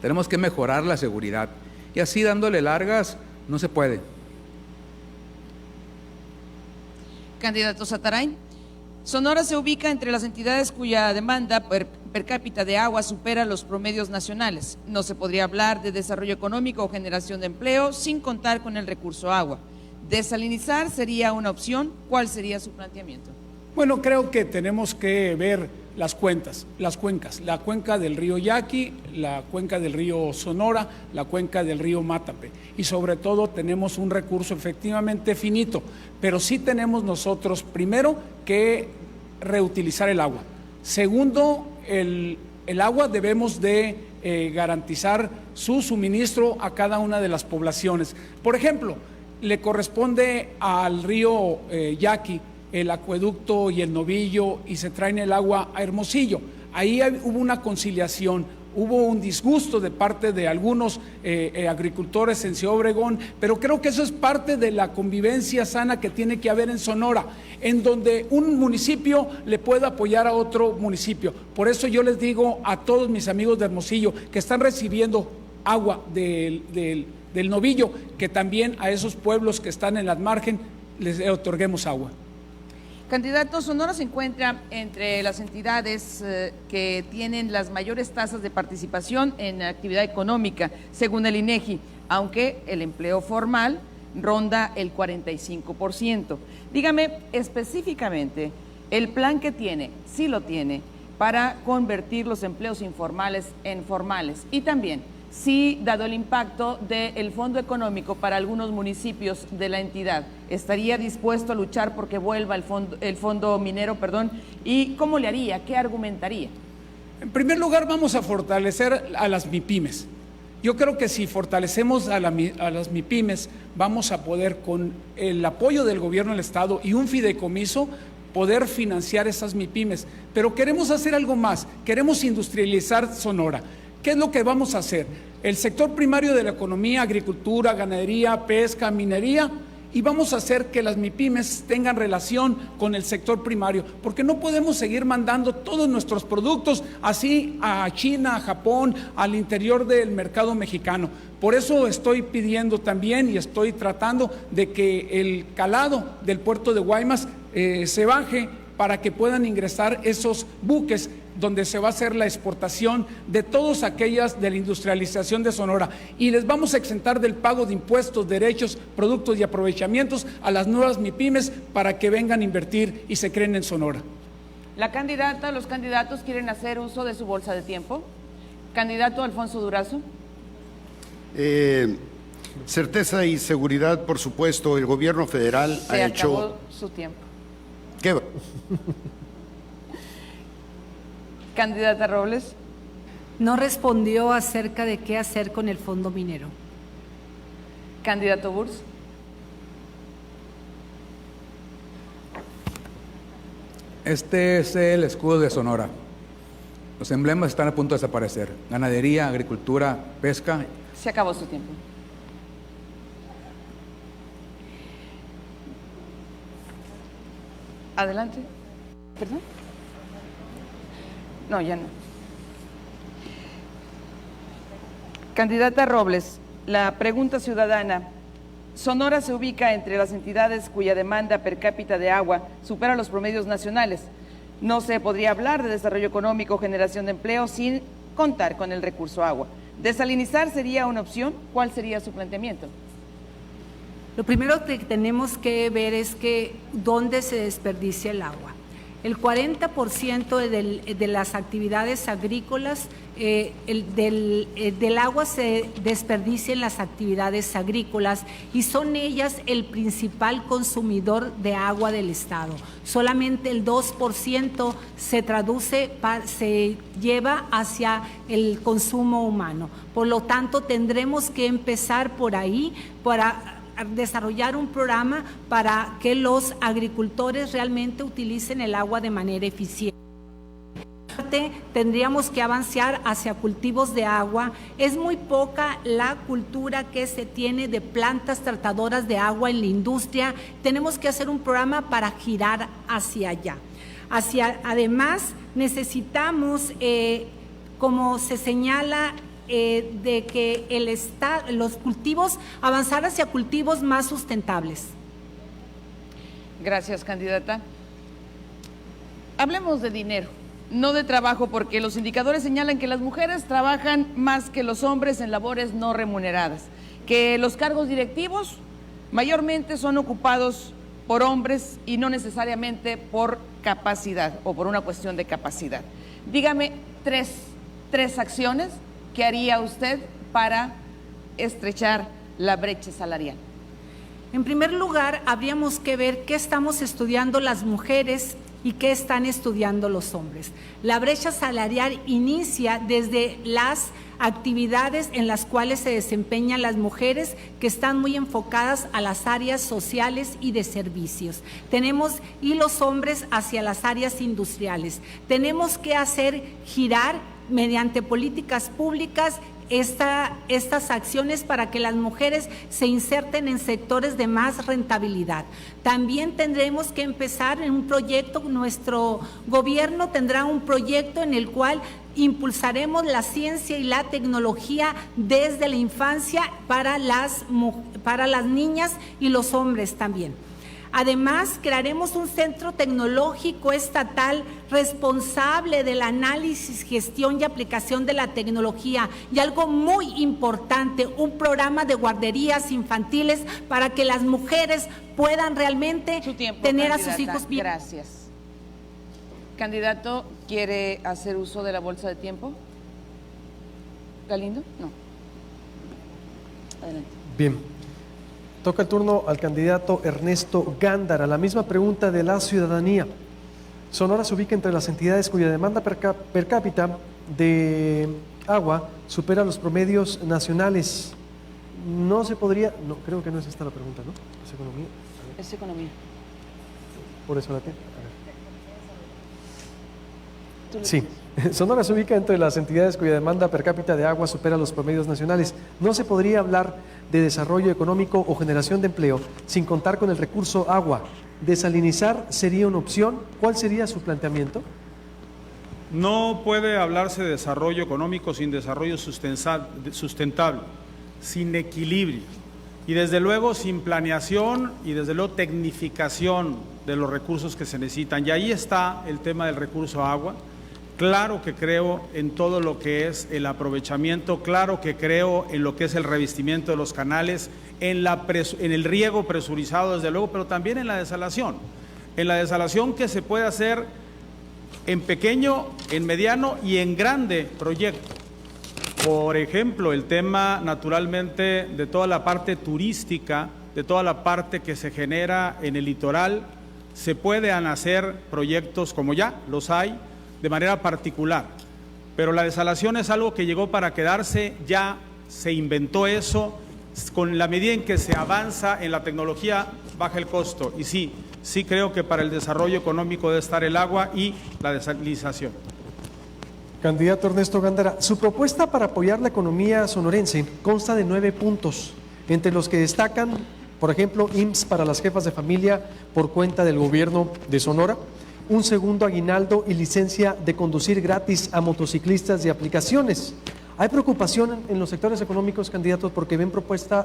Tenemos que mejorar la seguridad y así dándole largas no se puede. Candidato Zatarain. Sonora se ubica entre las entidades cuya demanda per cápita de agua supera los promedios nacionales. No se podría hablar de desarrollo económico o generación de empleo sin contar con el recurso agua. ¿Desalinizar sería una opción? ¿Cuál sería su planteamiento? Bueno, creo que tenemos que ver las cuencas, la cuenca del río Yaqui, la cuenca del río Sonora, la cuenca del río Mátape. Y sobre todo tenemos un recurso efectivamente finito, pero sí tenemos nosotros, primero, que reutilizar el agua. Segundo, el agua debemos de garantizar su suministro a cada una de las poblaciones. Por ejemplo, le corresponde al río Yaqui el acueducto y el Novillo y se traen el agua a Hermosillo. Ahí hubo una conciliación, hubo un disgusto de parte de algunos agricultores en Ciudad Obregón, pero creo que eso es parte de la convivencia sana que tiene que haber en Sonora, en donde un municipio le puede apoyar a otro municipio. Por eso yo les digo a todos mis amigos de Hermosillo que están recibiendo agua del Novillo, que también a esos pueblos que están en las márgenes les otorguemos agua. Candidato, Sonora se encuentra entre las entidades que tienen las mayores tasas de participación en actividad económica, según el INEGI, aunque el empleo formal ronda el 45%. Dígame específicamente el plan que tiene, si lo tiene, para convertir los empleos informales en formales y también si, dado el impacto del fondo económico para algunos municipios de la entidad, estaría dispuesto a luchar porque vuelva el fondo minero, y cómo le haría, qué argumentaría. En primer lugar, vamos a fortalecer a las MIPYMES. Yo creo que si fortalecemos a las MIPYMES, vamos a poder, con el apoyo del gobierno del Estado y un fideicomiso, poder financiar esas MIPYMES. Pero queremos hacer algo más, queremos industrializar Sonora. ¿Qué es lo que vamos a hacer? El sector primario de la economía, agricultura, ganadería, pesca, minería, y vamos a hacer que las MIPYMES tengan relación con el sector primario, porque no podemos seguir mandando todos nuestros productos así a China, a Japón, al interior del mercado mexicano. Por eso estoy pidiendo también y estoy tratando de que el calado del puerto de Guaymas se baje para que puedan ingresar esos buques donde se va a hacer la exportación de todas aquellas de la industrialización de Sonora, y les vamos a exentar del pago de impuestos, derechos, productos y aprovechamientos a las nuevas MIPYMES para que vengan a invertir y se creen en Sonora. La candidata, los candidatos quieren hacer uso de su bolsa de tiempo. Candidato Alfonso Durazo. Certeza y seguridad, por supuesto, el gobierno federal ha hecho... Se acabó su tiempo. ¿Qué? Candidata Robles. No respondió acerca de qué hacer con el fondo minero. Candidato Burs. Este es el escudo de Sonora. Los emblemas están a punto de desaparecer. Ganadería, agricultura, pesca. Se acabó su tiempo. Adelante. ¿Perdón? No, ya no. Candidata Robles, la pregunta ciudadana. Sonora se ubica entre las entidades cuya demanda per cápita de agua supera los promedios nacionales. No se podría hablar de desarrollo económico o generación de empleo sin contar con el recurso agua. ¿Desalinizar sería una opción? ¿Cuál sería su planteamiento? Lo primero que tenemos que ver es que dónde se desperdicia el agua. El 40% de las actividades agrícolas, del agua se desperdicia en las actividades agrícolas y son ellas el principal consumidor de agua del Estado. Solamente el 2% se lleva hacia el consumo humano. Por lo tanto, tendremos que empezar por ahí para desarrollar un programa para que los agricultores realmente utilicen el agua de manera eficiente. Tendríamos que avanzar hacia cultivos de agua. Es muy poca la cultura que se tiene de plantas tratadoras de agua en la industria. Tenemos que hacer un programa para girar hacia allá. Además, necesitamos, como se señala, de que los cultivos, avanzar hacia cultivos más sustentables. Gracias, candidata. Hablemos de dinero, no de trabajo, porque los indicadores señalan que las mujeres trabajan más que los hombres en labores no remuneradas, que los cargos directivos mayormente son ocupados por hombres y no necesariamente por capacidad o por una cuestión de capacidad. Dígame tres acciones que haría usted para estrechar la brecha salarial. En primer lugar, habríamos que ver qué estamos estudiando las mujeres y qué están estudiando los hombres. La brecha salarial inicia desde las actividades en las cuales se desempeñan las mujeres, que están muy enfocadas a las áreas sociales y de servicios. Y los hombres hacia las áreas industriales. Tenemos que hacer girar mediante políticas públicas estas acciones para que las mujeres se inserten en sectores de más rentabilidad. También tendremos que empezar en un proyecto, nuestro gobierno tendrá un proyecto en el cual impulsaremos la ciencia y la tecnología desde la infancia para las niñas y los hombres también. Además, crearemos un centro tecnológico estatal responsable del análisis, gestión y aplicación de la tecnología. Y algo muy importante, un programa de guarderías infantiles para que las mujeres puedan realmente tener a sus hijos bien. Gracias. ¿Candidato quiere hacer uso de la bolsa de tiempo? ¿Galindo? No. Adelante. Bien. Toca el turno al candidato Ernesto Gándara. La misma pregunta de la ciudadanía. Sonora se ubica entre las entidades cuya demanda per cápita de agua supera los promedios nacionales. No se podría... No, creo que no es esta la pregunta, ¿no? ¿Es economía? Es economía. Por eso la tiene. Sí. Sonora se ubica entre las entidades cuya demanda per cápita de agua supera los promedios nacionales. No se podría hablar de desarrollo económico o generación de empleo sin contar con el recurso agua. ¿Desalinizar sería una opción? ¿Cuál sería su planteamiento? No puede hablarse de desarrollo económico sin desarrollo sustentable, sin equilibrio y desde luego sin planeación y desde luego tecnificación de los recursos que se necesitan. Y ahí está el tema del recurso agua. Claro que creo en todo lo que es el aprovechamiento, claro que creo en lo que es el revestimiento de los canales, en el riego presurizado desde luego, pero también en la desalación. En la desalación que se puede hacer en pequeño, en mediano y en grande proyecto. Por ejemplo, el tema naturalmente de toda la parte turística, de toda la parte que se genera en el litoral, se pueden hacer proyectos como ya los hay, de manera particular, pero la desalación es algo que llegó para quedarse, ya se inventó eso, con la medida en que se avanza en la tecnología baja el costo y sí creo que para el desarrollo económico debe estar el agua y la desalinización. Candidato Ernesto Gándara, su propuesta para apoyar la economía sonorense consta de 9 puntos, entre los que destacan, por ejemplo, IMSS para las jefas de familia por cuenta del gobierno de Sonora, un segundo aguinaldo y licencia de conducir gratis a motociclistas y aplicaciones. Hay preocupación en los sectores económicos, candidatos, porque ven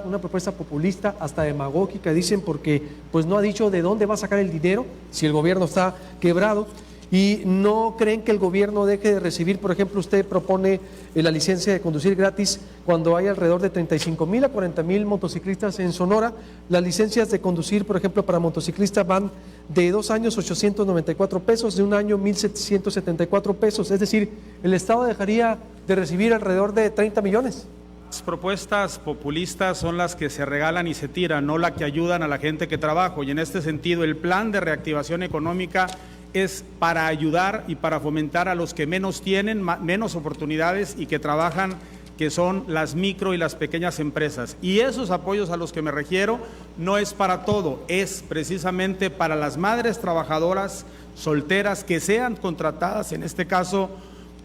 una propuesta populista, hasta demagógica, dicen, porque pues no ha dicho de dónde va a sacar el dinero si el gobierno está quebrado, y no creen que el gobierno deje de recibir. Por ejemplo, usted propone la licencia de conducir gratis cuando hay alrededor de 35,000 a 40,000 motociclistas en Sonora. Las licencias de conducir, por ejemplo, para motociclistas van de 2 años 894 pesos, de 1 año 1,774 pesos. Es decir, el Estado dejaría de recibir alrededor de 30 millones. Las propuestas populistas son las que se regalan y se tiran, no las que ayudan a la gente que trabaja. Y en este sentido, el plan de reactivación económica es para ayudar y para fomentar a los que menos tienen, menos oportunidades y que trabajan, que son las micro y las pequeñas empresas. Y esos apoyos a los que me refiero no es para todo, es precisamente para las madres trabajadoras solteras que sean contratadas, en este caso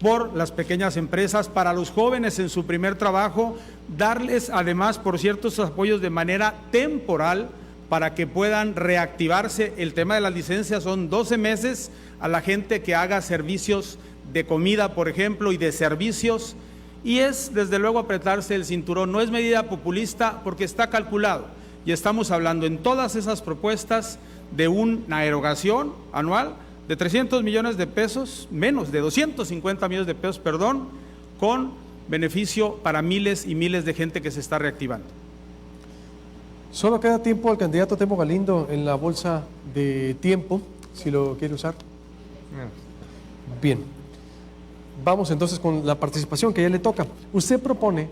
por las pequeñas empresas, para los jóvenes en su primer trabajo, darles además, por cierto, esos apoyos de manera temporal, para que puedan reactivarse. El tema de las licencias son 12 meses a la gente que haga servicios de comida, por ejemplo, y de servicios, y es desde luego apretarse el cinturón. No es medida populista porque está calculado, y estamos hablando en todas esas propuestas de una erogación anual de 300 millones de pesos, menos de 250 millones de pesos, perdón, con beneficio para miles y miles de gente que se está reactivando. Solo queda tiempo al candidato Temo Galindo en la bolsa de tiempo, si lo quiere usar. Bien. Vamos entonces con la participación que ya le toca. Usted propone,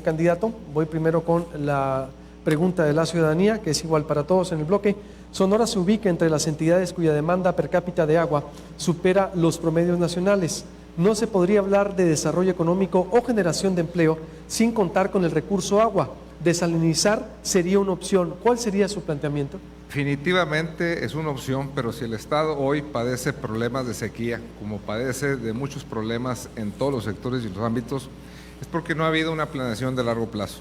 candidato, voy primero con la pregunta de la ciudadanía, que es igual para todos en el bloque. Sonora se ubica entre las entidades cuya demanda per cápita de agua supera los promedios nacionales. No se podría hablar de desarrollo económico o generación de empleo sin contar con el recurso agua. Desalinizar sería una opción. ¿Cuál sería su planteamiento? Definitivamente es una opción, pero si el Estado hoy padece problemas de sequía, como padece de muchos problemas en todos los sectores y los ámbitos, es porque no ha habido una planeación de largo plazo.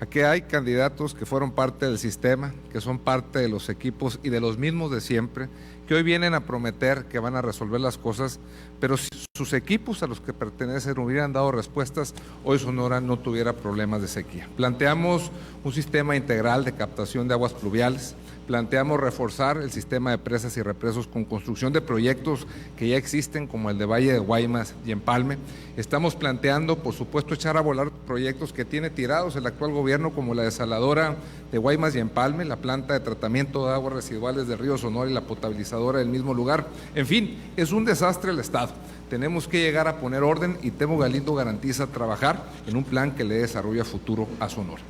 Aquí hay candidatos que fueron parte del sistema, que son parte de los equipos y de los mismos de siempre, que hoy vienen a prometer que van a resolver las cosas, pero si sus equipos a los que pertenecen hubieran dado respuestas, hoy Sonora no tuviera problemas de sequía. Planteamos un sistema integral de captación de aguas pluviales, planteamos reforzar el sistema de presas y represos con construcción de proyectos que ya existen, como el de Valle de Guaymas y Empalme. Estamos planteando, por supuesto, echar a volar proyectos que tiene tirados el actual gobierno, como la desaladora de Guaymas y Empalme, la planta de tratamiento de aguas residuales del río Sonora y la potabilizadora del mismo lugar. En fin, es un desastre el Estado. Tenemos que llegar a poner orden y Temo Galindo garantiza trabajar en un plan que le dé desarrollo a futuro a Sonora.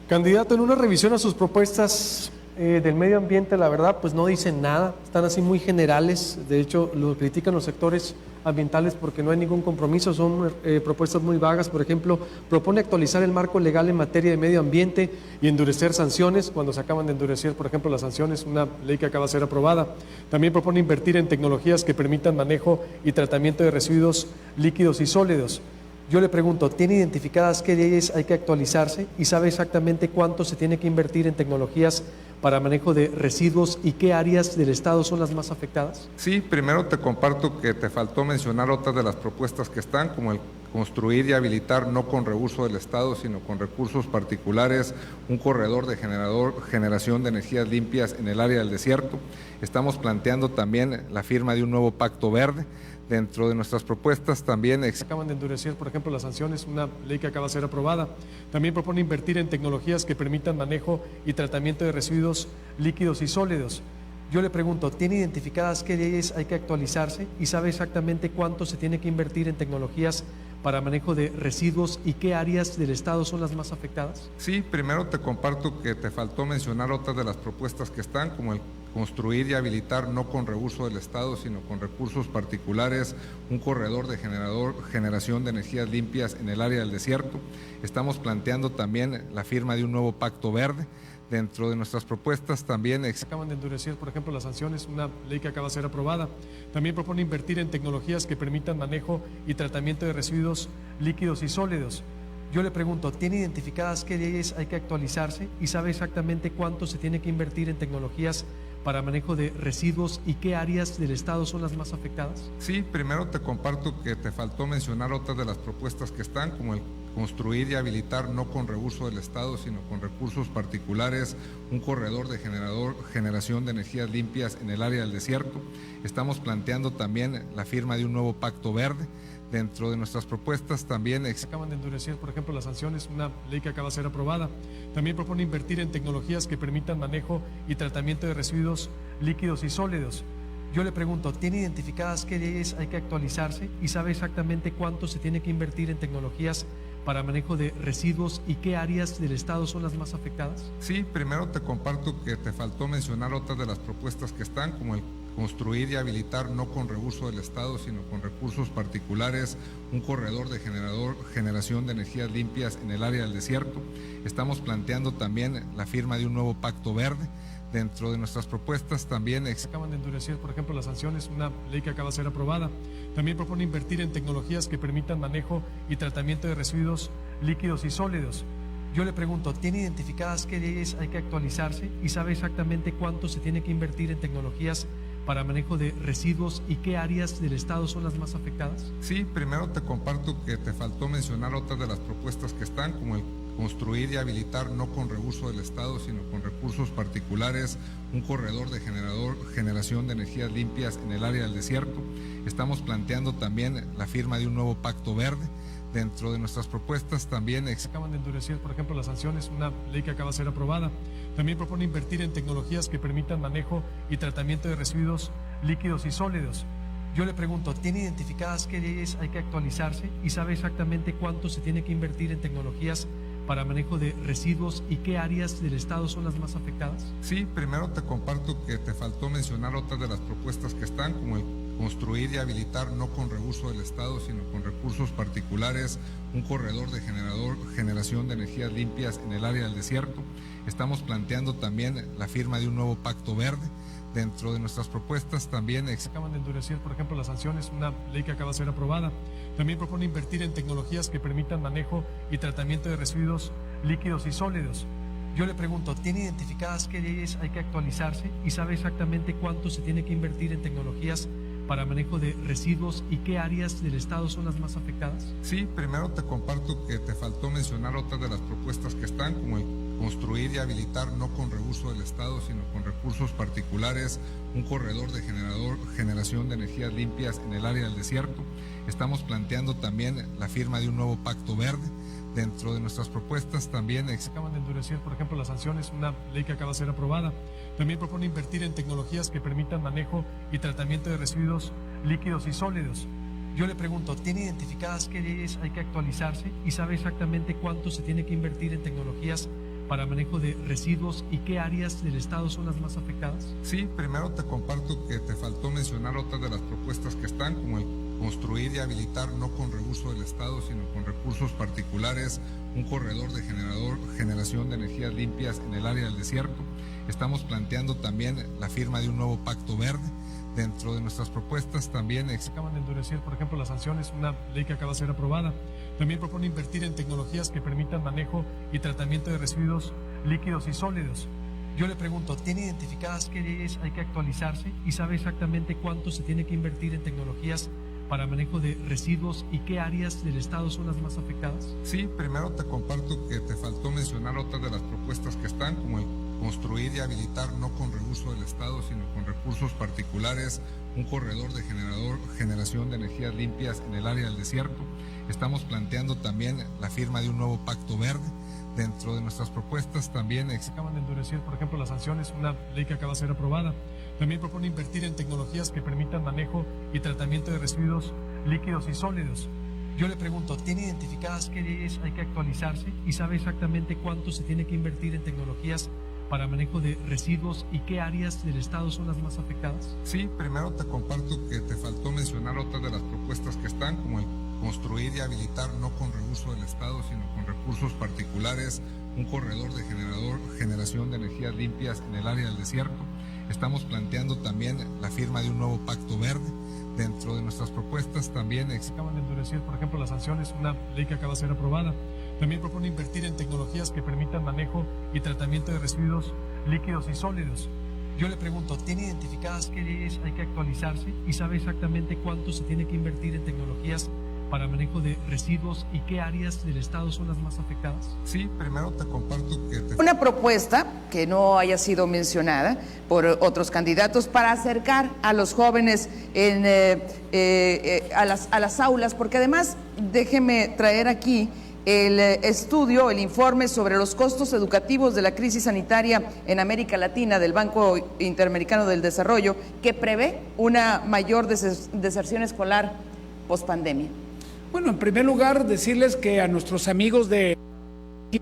Candidato, en una revisión a sus propuestas del medio ambiente, la verdad, pues no dicen nada, están así muy generales, de hecho lo critican los sectores ambientales porque no hay ningún compromiso, son propuestas muy vagas. Por ejemplo, propone actualizar el marco legal en materia de medio ambiente y endurecer sanciones, cuando se acaban de endurecer, por ejemplo, las sanciones, una ley que acaba de ser aprobada. También propone invertir en tecnologías que permitan manejo y tratamiento de residuos líquidos y sólidos. Yo le pregunto, ¿tiene identificadas qué leyes hay que actualizarse y sabe exactamente cuánto se tiene que invertir en tecnologías para manejo de residuos y qué áreas del Estado son las más afectadas? Sí, primero te comparto que te faltó mencionar otras de las propuestas que están, como el construir y habilitar no con recursos del Estado, sino con recursos particulares, un corredor de generación de energías limpias en el área del desierto. Estamos planteando también la firma de un nuevo pacto verde. Dentro de nuestras propuestas también acaban de endurecer, por ejemplo, las sanciones, una ley que acaba de ser aprobada. También propone invertir en tecnologías que permitan manejo y tratamiento de residuos líquidos y sólidos. Yo le pregunto, ¿tiene identificadas qué leyes hay que actualizarse y sabe exactamente cuánto se tiene que invertir en tecnologías para manejo de residuos y qué áreas del Estado son las más afectadas? Sí, primero te comparto que te faltó mencionar otras de las propuestas que están, como el construir y habilitar no con recursos del Estado, sino con recursos particulares, un corredor de generación de energías limpias en el área del desierto. Estamos planteando también la firma de un nuevo pacto verde. Dentro de nuestras propuestas también acaban de endurecer, por ejemplo, las sanciones, una ley que acaba de ser aprobada. También propone invertir en tecnologías que permitan manejo y tratamiento de residuos líquidos y sólidos. Yo le pregunto, ¿tiene identificadas qué leyes hay que actualizarse y sabe exactamente cuánto se tiene que invertir en tecnologías para manejo de residuos y qué áreas del Estado son las más afectadas? Sí, primero te comparto que te faltó mencionar otras de las propuestas que están, como el construir y habilitar no con recursos del Estado, sino con recursos particulares, un corredor de generación de energías limpias en el área del desierto. Estamos planteando también la firma de un nuevo pacto verde. Dentro de nuestras propuestas también acaban de endurecer, por ejemplo, las sanciones, una ley que acaba de ser aprobada. También propone invertir en tecnologías que permitan manejo y tratamiento de residuos líquidos y sólidos. Yo le pregunto, ¿tiene identificadas qué leyes hay que actualizarse y sabe exactamente cuánto se tiene que invertir en tecnologías para manejo de residuos y qué áreas del Estado son las más afectadas? Sí, primero te comparto que te faltó mencionar otras de las propuestas que están, como el construir y habilitar no con recursos del Estado, sino con recursos particulares, un corredor de generación de energías limpias en el área del desierto. Estamos planteando también la firma de un nuevo pacto verde. Dentro de nuestras propuestas también acaban de endurecer, por ejemplo, las sanciones, una ley que acaba de ser aprobada. También propone invertir en tecnologías que permitan manejo y tratamiento de residuos líquidos y sólidos. Yo le pregunto, ¿tiene identificadas qué leyes hay que actualizarse y sabe exactamente cuánto se tiene que invertir en tecnologías para manejo de residuos y qué áreas del Estado son las más afectadas? Sí, primero te comparto que te faltó mencionar otras de las propuestas que están, como el construir y habilitar no con recursos del Estado, sino con recursos particulares, un corredor de generación de energías limpias en el área del desierto. Estamos planteando también la firma de un nuevo pacto verde. Dentro de nuestras propuestas también acaban de endurecer, por ejemplo, las sanciones, una ley que acaba de ser aprobada. También propone invertir en tecnologías que permitan manejo y tratamiento de residuos líquidos y sólidos. Yo le pregunto, ¿tiene identificadas qué leyes hay que actualizarse y sabe exactamente cuánto se tiene que invertir en tecnologías para manejo de residuos y qué áreas del Estado son las más afectadas? Sí, primero te comparto que te faltó mencionar otras de las propuestas que están, como el construir y habilitar no con reuso del Estado, sino con recursos particulares, un corredor de generación de energías limpias en el área del desierto. Estamos planteando también la firma de un nuevo pacto verde. Dentro de nuestras propuestas también acaban de endurecer, por ejemplo, las sanciones, una ley que acaba de ser aprobada. También propone invertir en tecnologías que permitan manejo y tratamiento de residuos líquidos y sólidos. Yo le pregunto, ¿tiene identificadas qué leyes hay que actualizarse y sabe exactamente cuánto se tiene que invertir en tecnologías para manejo de residuos y qué áreas del Estado son las más afectadas? Sí, primero te comparto que te faltó mencionar otras de las propuestas que están, como el construir y habilitar no con reuso del Estado, sino con recursos particulares, un corredor de generación de energías limpias en el área del desierto. Estamos planteando también la firma de un nuevo pacto verde. Dentro de nuestras propuestas también acaban de endurecer, por ejemplo, las sanciones, una ley que acaba de ser aprobada. También propone invertir en tecnologías que permitan manejo y tratamiento de residuos líquidos y sólidos. Yo le pregunto, ¿tiene identificadas qué leyes hay que actualizarse y sabe exactamente cuánto se tiene que invertir en tecnologías para manejo de residuos y qué áreas del Estado son las más afectadas? Sí, primero te comparto que te faltó mencionar otras de las propuestas que están, como el construir y habilitar no con reuso del Estado, sino con recursos particulares, un corredor de generación de energías limpias en el área del desierto. Estamos planteando también la firma de un nuevo pacto verde. Dentro de nuestras propuestas también acaban de endurecer, por ejemplo, las sanciones, una ley que acaba de ser aprobada. También propone invertir en tecnologías que permitan manejo y tratamiento de residuos líquidos y sólidos. Yo le pregunto, ¿tiene identificadas qué leyes hay que actualizarse y sabe exactamente cuánto se tiene que invertir en tecnologías para manejo de residuos y qué áreas del Estado son las más afectadas? Sí, primero te comparto que te faltó mencionar otras de las propuestas que están, como el construir y habilitar no con reuso del Estado, sino con recursos particulares, un corredor de generación de energías limpias en el área del desierto. Estamos planteando también la firma de un nuevo pacto verde. Dentro de nuestras propuestas también acaban de endurecer, por ejemplo, las sanciones, una ley que acaba de ser aprobada. También propone invertir en tecnologías que permitan manejo y tratamiento de residuos líquidos y sólidos. Yo le pregunto, ¿tiene identificadas qué leyes hay que actualizarse y sabe exactamente cuánto se tiene que invertir en tecnologías para manejo de residuos y qué áreas del Estado son las más afectadas? Sí, primero te comparto que te faltó mencionar otras de las propuestas que están, como el construir y habilitar no con reuso del Estado, sino con recursos particulares, un corredor de generación de energías limpias en el área del desierto. Estamos planteando también la firma de un nuevo pacto verde. Dentro de nuestras propuestas también acaban de endurecer, por ejemplo, las sanciones, una ley que acaba de ser aprobada. También propone invertir en tecnologías que permitan manejo y tratamiento de residuos líquidos y sólidos. Yo le pregunto, ¿tiene identificadas qué leyes hay que actualizarse y sabe exactamente cuánto se tiene que invertir en tecnologías para manejo de residuos y qué áreas del Estado son las más afectadas? Sí, primero te comparto que Una propuesta que no haya sido mencionada por otros candidatos para acercar a los jóvenes a las aulas, porque además déjeme traer aquí el estudio, el informe sobre los costos educativos de la crisis sanitaria en América Latina del Banco Interamericano del Desarrollo, que prevé una mayor deserción escolar pospandemia. Bueno, en primer lugar, decirles que a nuestros amigos y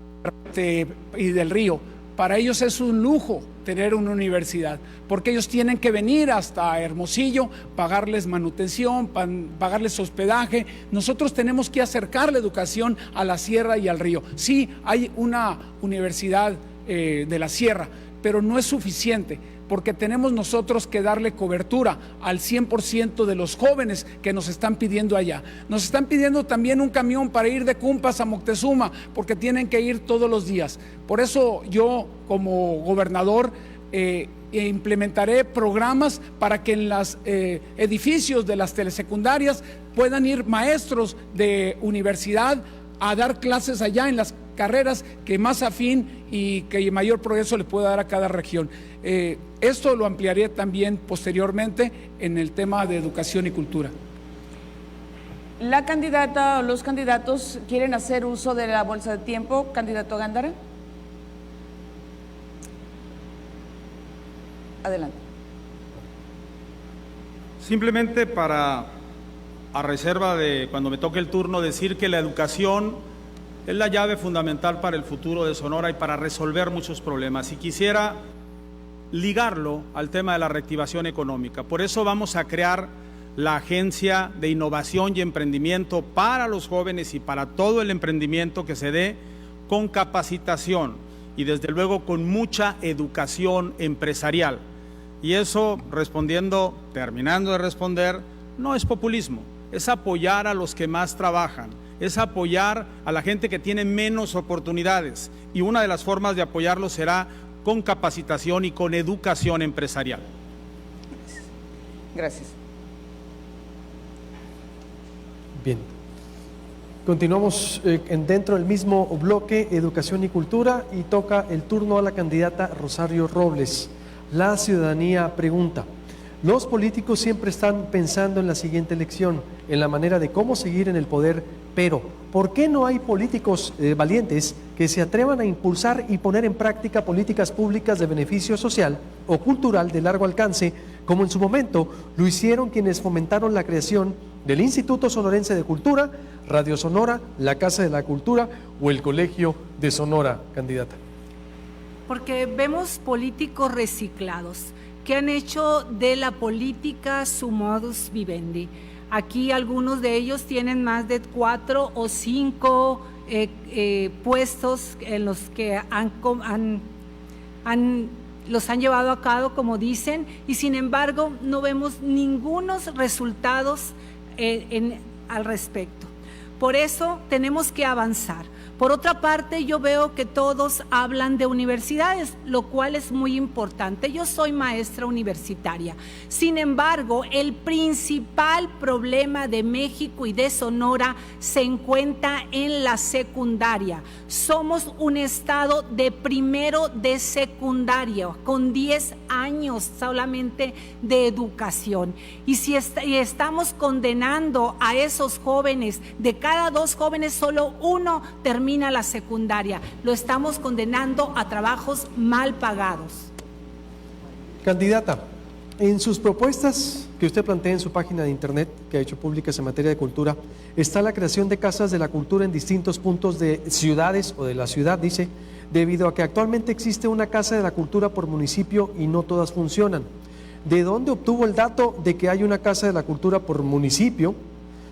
del Río, para ellos es un lujo tener una universidad, porque ellos tienen que venir hasta Hermosillo, pagarles manutención, pagarles hospedaje. Nosotros tenemos que acercar la educación a la sierra y al río. Sí, hay una universidad de la sierra, pero no es suficiente, porque tenemos nosotros que darle cobertura al 100% de los jóvenes que nos están pidiendo allá. Nos están pidiendo también un camión para ir de Cumpas a Moctezuma, porque tienen que ir todos los días. Por eso yo, como gobernador, implementaré programas para que en los edificios de las telesecundarias puedan ir maestros de universidad a dar clases allá en las carreras que más afín y que mayor progreso le pueda dar a cada región. Esto lo ampliaré también posteriormente en el tema de educación y cultura. ¿La candidata o los candidatos quieren hacer uso de la bolsa de tiempo? Candidato Gándara. Adelante. Simplemente para, a reserva de cuando me toque el turno, decir que la educación es la llave fundamental para el futuro de Sonora y para resolver muchos problemas. Y quisiera ligarlo al tema de la reactivación económica. Por eso vamos a crear la Agencia de Innovación y Emprendimiento para los jóvenes y para todo el emprendimiento que se dé con capacitación y desde luego con mucha educación empresarial. Y eso, terminando de responder, no es populismo, es apoyar a los que más trabajan, es apoyar a la gente que tiene menos oportunidades, y una de las formas de apoyarlos será con capacitación y con educación empresarial. Gracias. Bien. Continuamos dentro del mismo bloque, educación y cultura, y toca el turno a la candidata Rosario Robles. La ciudadanía pregunta: los políticos siempre están pensando en la siguiente elección, en la manera de cómo seguir en el poder, pero ¿por qué no hay políticos valientes que se atrevan a impulsar y poner en práctica políticas públicas de beneficio social o cultural de largo alcance, como en su momento lo hicieron quienes fomentaron la creación del Instituto Sonorense de Cultura, Radio Sonora, la Casa de la Cultura o el Colegio de Sonora, candidata? Porque vemos políticos reciclados que han hecho de la política su modus vivendi. Aquí algunos de ellos tienen más de 4 o 5 puestos en los que los han llevado a cabo, como dicen, y sin embargo no vemos ningunos resultados al respecto. Por eso tenemos que avanzar. Por otra parte, yo veo que todos hablan de universidades, lo cual es muy importante. Yo soy maestra universitaria. Sin embargo, el principal problema de México y de Sonora se encuentra en la secundaria. Somos un estado de primero de secundaria, con 10 años solamente de educación. Y si estamos condenando a esos jóvenes, de cada 2 jóvenes, solo 1 termina la secundaria. Lo estamos condenando a trabajos mal pagados. Candidata, en sus propuestas que usted plantea en su página de internet, que ha hecho públicas en materia de cultura, está la creación de casas de la cultura en distintos puntos de ciudades o de la ciudad, dice, debido a que actualmente existe una casa de la cultura por municipio y no todas funcionan. ¿De dónde obtuvo el dato de que hay una casa de la cultura por municipio?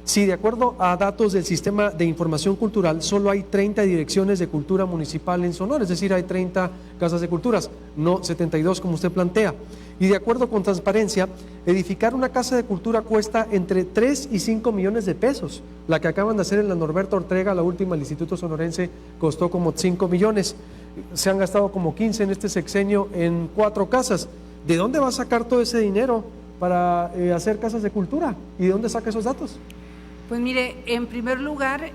Si de acuerdo a datos del Sistema de Información Cultural, solo hay 30 direcciones de cultura municipal en Sonora, es decir, hay 30 casas de culturas, no 72 como usted plantea. Y de acuerdo con Transparencia, edificar una casa de cultura cuesta entre 3 y 5 millones de pesos. La que acaban de hacer en la Norberto Ortega, la última, el Instituto Sonorense, costó como 5 millones. Se han gastado como 15 en este sexenio en 4 casas. ¿De dónde va a sacar todo ese dinero para hacer casas de cultura? ¿Y de dónde saca esos datos? Pues mire, en primer lugar,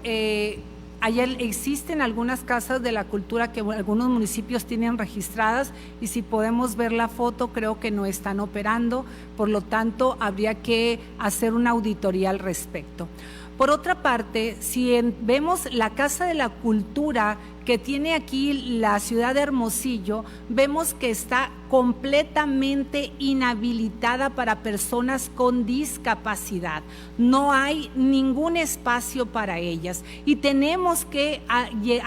allá existen algunas casas de la cultura que algunos municipios tienen registradas, y si podemos ver la foto, creo que no están operando, por lo tanto habría que hacer una auditoría al respecto. Por otra parte, si vemos la Casa de la Cultura que tiene aquí la ciudad de Hermosillo, vemos que está completamente inhabilitada para personas con discapacidad. No hay ningún espacio para ellas y tenemos que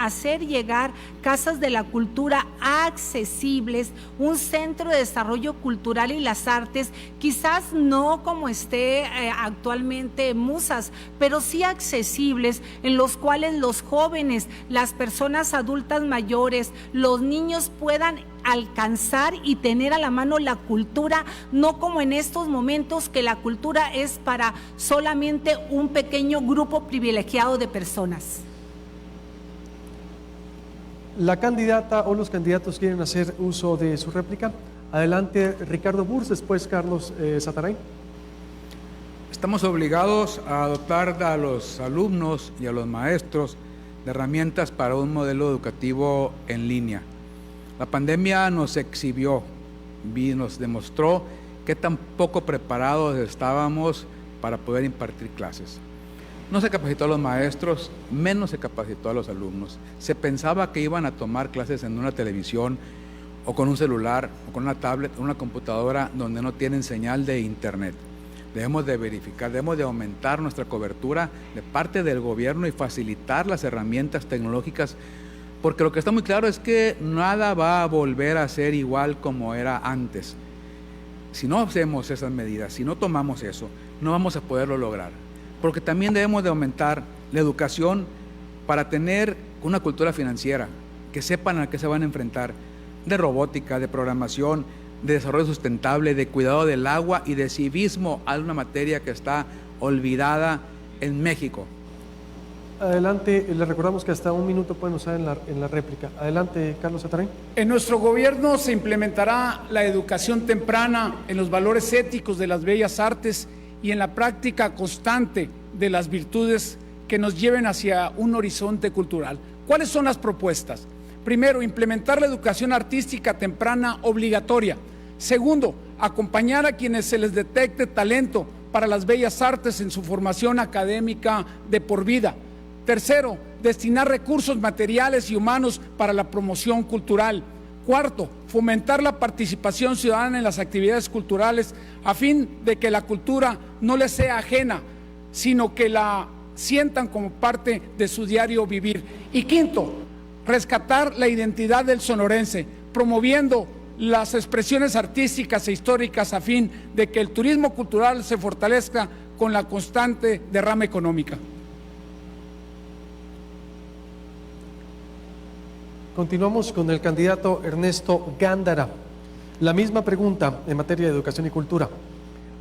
hacer llegar casas de la cultura accesibles, un centro de desarrollo cultural y las artes, quizás no como esté actualmente Musas, pero sí accesibles, en los cuales los jóvenes, las personas adultas mayores, los niños puedan alcanzar y tener a la mano la cultura, no como en estos momentos que la cultura es para solamente un pequeño grupo privilegiado de personas. La candidata o los candidatos quieren hacer uso de su réplica. Adelante, Ricardo Burs, después Carlos Sataray. Estamos obligados a dotar a los alumnos y a los maestros de herramientas para un modelo educativo en línea. La pandemia nos exhibió y nos demostró qué tan poco preparados estábamos para poder impartir clases. No se capacitó a los maestros, menos se capacitó a los alumnos. Se pensaba que iban a tomar clases en una televisión o con un celular o con una tablet o una computadora donde no tienen señal de internet. debemos de verificar, debemos de aumentar nuestra cobertura de parte del gobierno y facilitar las herramientas tecnológicas, porque lo que está muy claro es que nada va a volver a ser igual como era antes. Si no hacemos esas medidas, si no tomamos eso, no vamos a poderlo lograr. Porque también debemos de aumentar la educación para tener una cultura financiera, que sepan a qué se van a enfrentar, de robótica, de programación, de desarrollo sustentable, de cuidado del agua y de civismo, una materia que está olvidada en México. Adelante, les recordamos que hasta 1 minuto pueden usar en la réplica. Adelante, Carlos Atarén. En nuestro gobierno se implementará la educación temprana en los valores éticos de las bellas artes y en la práctica constante de las virtudes que nos lleven hacia un horizonte cultural. ¿Cuáles son las propuestas? Primero, implementar la educación artística temprana obligatoria. Segundo, acompañar a quienes se les detecte talento para las bellas artes en su formación académica de por vida. Tercero, destinar recursos materiales y humanos para la promoción cultural. Cuarto, fomentar la participación ciudadana en las actividades culturales a fin de que la cultura no les sea ajena, sino que la sientan como parte de su diario vivir. Y quinto, rescatar la identidad del sonorense, promoviendo las expresiones artísticas e históricas a fin de que el turismo cultural se fortalezca con la constante derrama económica. Continuamos con el candidato Ernesto Gándara. La misma pregunta en materia de educación y cultura.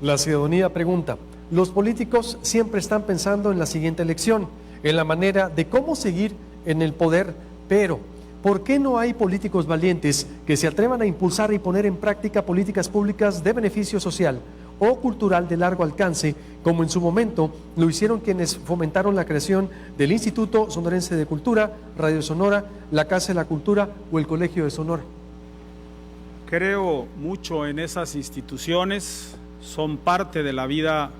La ciudadanía pregunta: los políticos siempre están pensando en la siguiente elección, en la manera de cómo seguir en el poder, pero ¿por qué no hay políticos valientes que se atrevan a impulsar y poner en práctica políticas públicas de beneficio social o cultural de largo alcance, como en su momento lo hicieron quienes fomentaron la creación del Instituto Sonorense de Cultura, Radio Sonora, la Casa de la Cultura o el Colegio de Sonora? Creo mucho en esas instituciones, son parte de la vida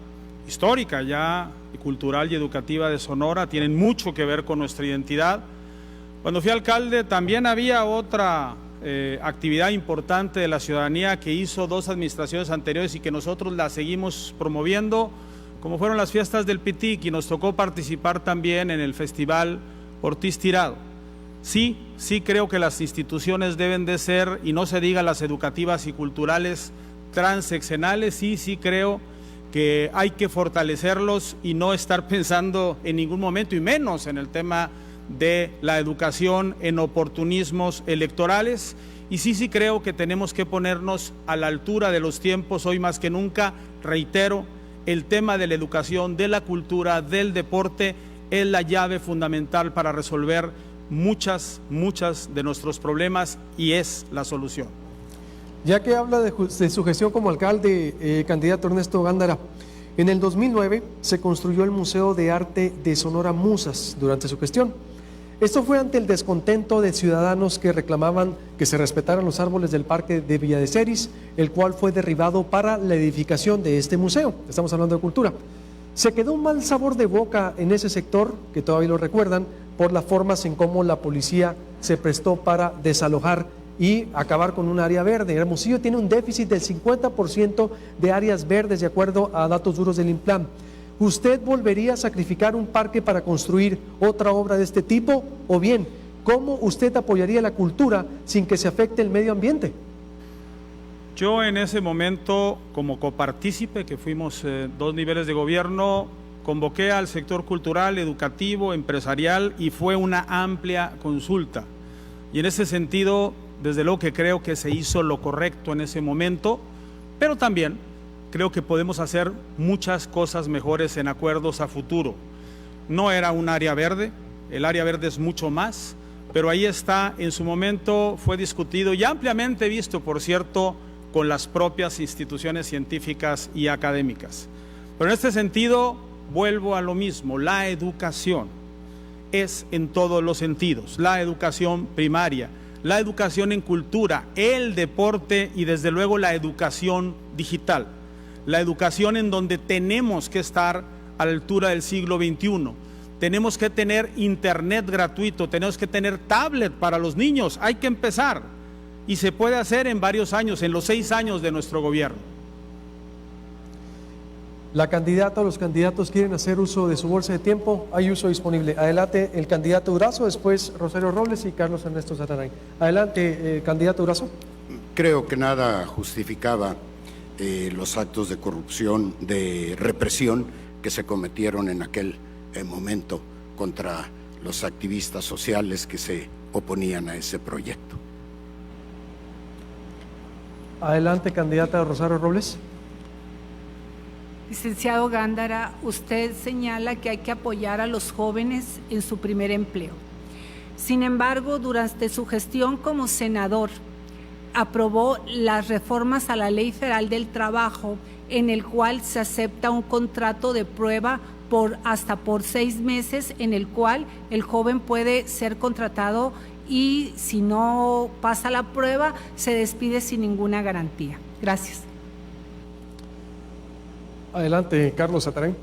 histórica ya, cultural y educativa de Sonora, tienen mucho que ver con nuestra identidad. Cuando fui alcalde también había otra actividad importante de la ciudadanía que hizo 2 administraciones anteriores y que nosotros la seguimos promoviendo, como fueron las fiestas del Pitic, y nos tocó participar también en el Festival Ortiz Tirado. Sí creo que las instituciones deben de ser, y no se diga las educativas y culturales transeccionales, sí creo que hay que fortalecerlos y no estar pensando en ningún momento, y menos en el tema de la educación, en oportunismos electorales. Y sí creo que tenemos que ponernos a la altura de los tiempos hoy más que nunca. Reitero, el tema de la educación, de la cultura, del deporte es la llave fundamental para resolver muchas de nuestros problemas y es la solución. Ya que habla de su gestión como alcalde, candidato Ernesto Gándara, en el 2009 se construyó el Museo de Arte de Sonora Musas durante su gestión. Esto fue ante el descontento de ciudadanos que reclamaban que se respetaran los árboles del Parque de Villa de Ceris, el cual fue derribado para la edificación de este museo. Estamos hablando de cultura. Se quedó un mal sabor de boca en ese sector, que todavía lo recuerdan, por las formas en cómo la policía se prestó para desalojar y acabar con un área verde. Hermosillo tiene un déficit del 50% de áreas verdes, de acuerdo a datos duros del INPLAN. ¿Usted volvería a sacrificar un parque para construir otra obra de este tipo? O bien, ¿cómo usted apoyaría la cultura sin que se afecte el medio ambiente? Yo en ese momento, como copartícipe, que fuimos 2 niveles de gobierno, convoqué al sector cultural, educativo, empresarial, y fue una amplia consulta. Y en ese sentido, desde luego que creo que se hizo lo correcto en ese momento, pero también creo que podemos hacer muchas cosas mejores en acuerdos a futuro. No era un área verde, el área verde es mucho más, pero ahí está, en su momento fue discutido y ampliamente visto, por cierto, con las propias instituciones científicas y académicas. Pero en este sentido, vuelvo a lo mismo, la educación es en todos los sentidos, la educación primaria, la educación en cultura, el deporte y desde luego la educación digital. La educación en donde tenemos que estar a la altura del siglo XXI. Tenemos que tener internet gratuito, tenemos que tener tablet para los niños, hay que empezar. Y se puede hacer en varios años, en los 6 años de nuestro gobierno. La candidata o los candidatos quieren hacer uso de su bolsa de tiempo, hay uso disponible. Adelante el candidato Durazo, después Rosario Robles y Carlos Ernesto Sataray. Adelante, candidato Durazo. Creo que nada justificaba los actos de corrupción, de represión que se cometieron en aquel momento contra los activistas sociales que se oponían a ese proyecto. Adelante, candidata Rosario Robles. Licenciado Gándara, usted señala que hay que apoyar a los jóvenes en su primer empleo. Sin embargo, durante su gestión como senador, aprobó las reformas a la Ley Federal del Trabajo, en el cual se acepta un contrato de prueba hasta por 6 meses, en el cual el joven puede ser contratado y si no pasa la prueba, se despide sin ninguna garantía. Gracias. Adelante, Carlos Sataray.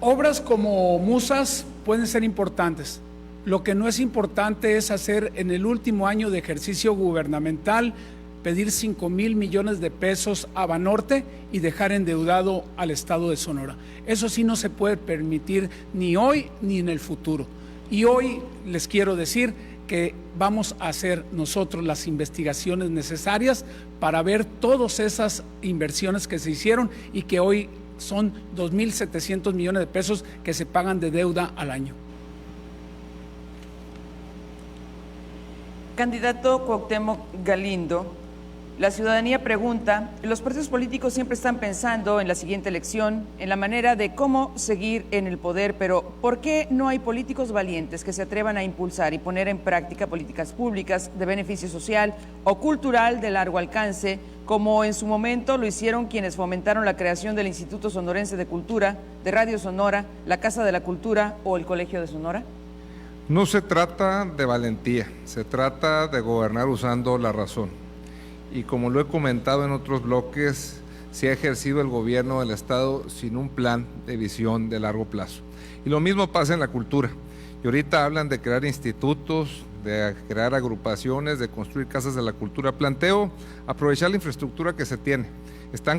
Obras como Musas pueden ser importantes. Lo que no es importante es hacer en el último año de ejercicio gubernamental pedir 5,000 millones de pesos a Banorte y dejar endeudado al estado de Sonora. Eso sí no se puede permitir ni hoy ni en el futuro. Y hoy les quiero decir que vamos a hacer nosotros las investigaciones necesarias para ver todas esas inversiones que se hicieron y que hoy son 2,700 millones de pesos que se pagan de deuda al año. Candidato Cuauhtémoc Galindo, la ciudadanía pregunta, los partidos políticos siempre están pensando en la siguiente elección, en la manera de cómo seguir en el poder, pero ¿por qué no hay políticos valientes que se atrevan a impulsar y poner en práctica políticas públicas de beneficio social o cultural de largo alcance, como en su momento lo hicieron quienes fomentaron la creación del Instituto Sonorense de Cultura, de Radio Sonora, la Casa de la Cultura o el Colegio de Sonora? No se trata de valentía, se trata de gobernar usando la razón. Y como lo he comentado en otros bloques, se ha ejercido el gobierno del Estado sin un plan de visión de largo plazo. Y lo mismo pasa en la cultura. Y ahorita hablan de crear institutos, de crear agrupaciones, de construir casas de la cultura. Planteo aprovechar la infraestructura que se tiene.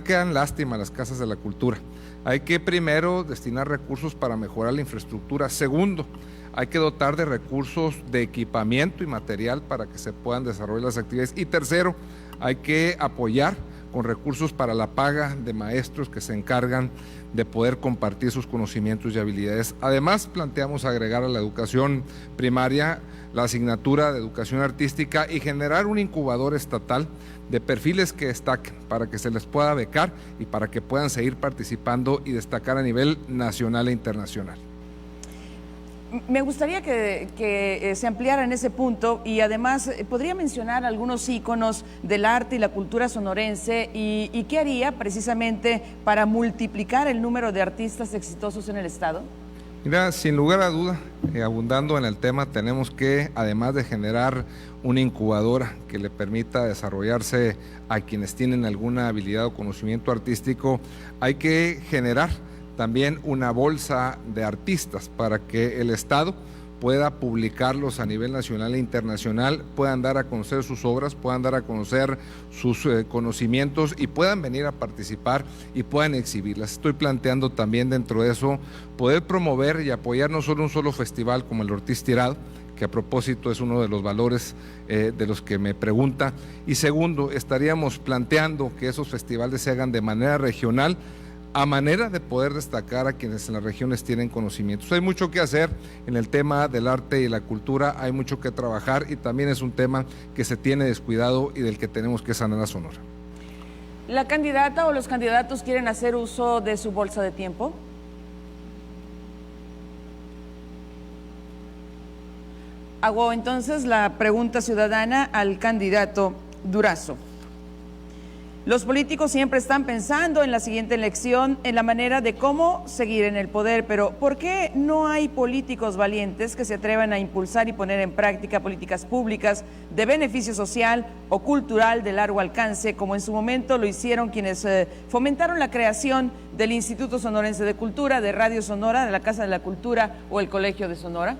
Quedan lástima las casas de la cultura. Hay que primero destinar recursos para mejorar la infraestructura. Segundo, hay que dotar de recursos de equipamiento y material para que se puedan desarrollar las actividades. Y tercero, hay que apoyar con recursos para la paga de maestros que se encargan de poder compartir sus conocimientos y habilidades. Además, planteamos agregar a la educación primaria la asignatura de educación artística y generar un incubador estatal de perfiles que destaquen para que se les pueda becar y para que puedan seguir participando y destacar a nivel nacional e internacional. Me gustaría que se ampliara en ese punto y además podría mencionar algunos íconos del arte y la cultura sonorense y qué haría precisamente para multiplicar el número de artistas exitosos en el Estado. Mira, sin lugar a duda, abundando en el tema, tenemos que, además de generar una incubadora que le permita desarrollarse a quienes tienen alguna habilidad o conocimiento artístico, hay que generar también una bolsa de artistas para que el Estado pueda publicarlos a nivel nacional e internacional, puedan dar a conocer sus obras, puedan dar a conocer sus conocimientos y puedan venir a participar y puedan exhibirlas. Estoy planteando también dentro de eso poder promover y apoyar no solo un solo festival como el Ortiz Tirado, que a propósito es uno de los valores de los que me pregunta, y segundo, estaríamos planteando que esos festivales se hagan de manera regional, a manera de poder destacar a quienes en las regiones tienen conocimientos. Hay mucho que hacer en el tema del arte y la cultura, hay mucho que trabajar y también es un tema que se tiene descuidado y del que tenemos que sanar a Sonora. ¿La candidata o los candidatos quieren hacer uso de su bolsa de tiempo? Hago entonces la pregunta ciudadana al candidato Durazo. Los políticos siempre están pensando en la siguiente elección, en la manera de cómo seguir en el poder, pero ¿por qué no hay políticos valientes que se atrevan a impulsar y poner en práctica políticas públicas de beneficio social o cultural de largo alcance, como en su momento lo hicieron quienes fomentaron la creación del Instituto Sonorense de Cultura, de Radio Sonora, de la Casa de la Cultura o el Colegio de Sonora?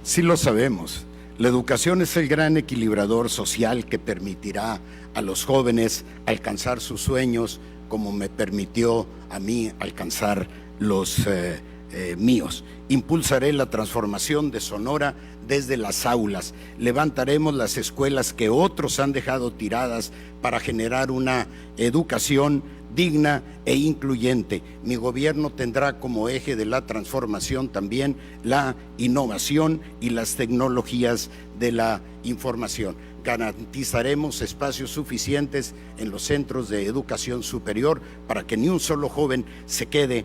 Sí lo sabemos. La educación es el gran equilibrador social que permitirá a los jóvenes alcanzar sus sueños como me permitió a mí alcanzar los míos. Impulsaré la transformación de Sonora desde las aulas. Levantaremos las escuelas que otros han dejado tiradas para generar una educación digna e incluyente. Mi gobierno tendrá como eje de la transformación también la innovación y las tecnologías de la información. Garantizaremos espacios suficientes en los centros de educación superior para que ni un solo joven se quede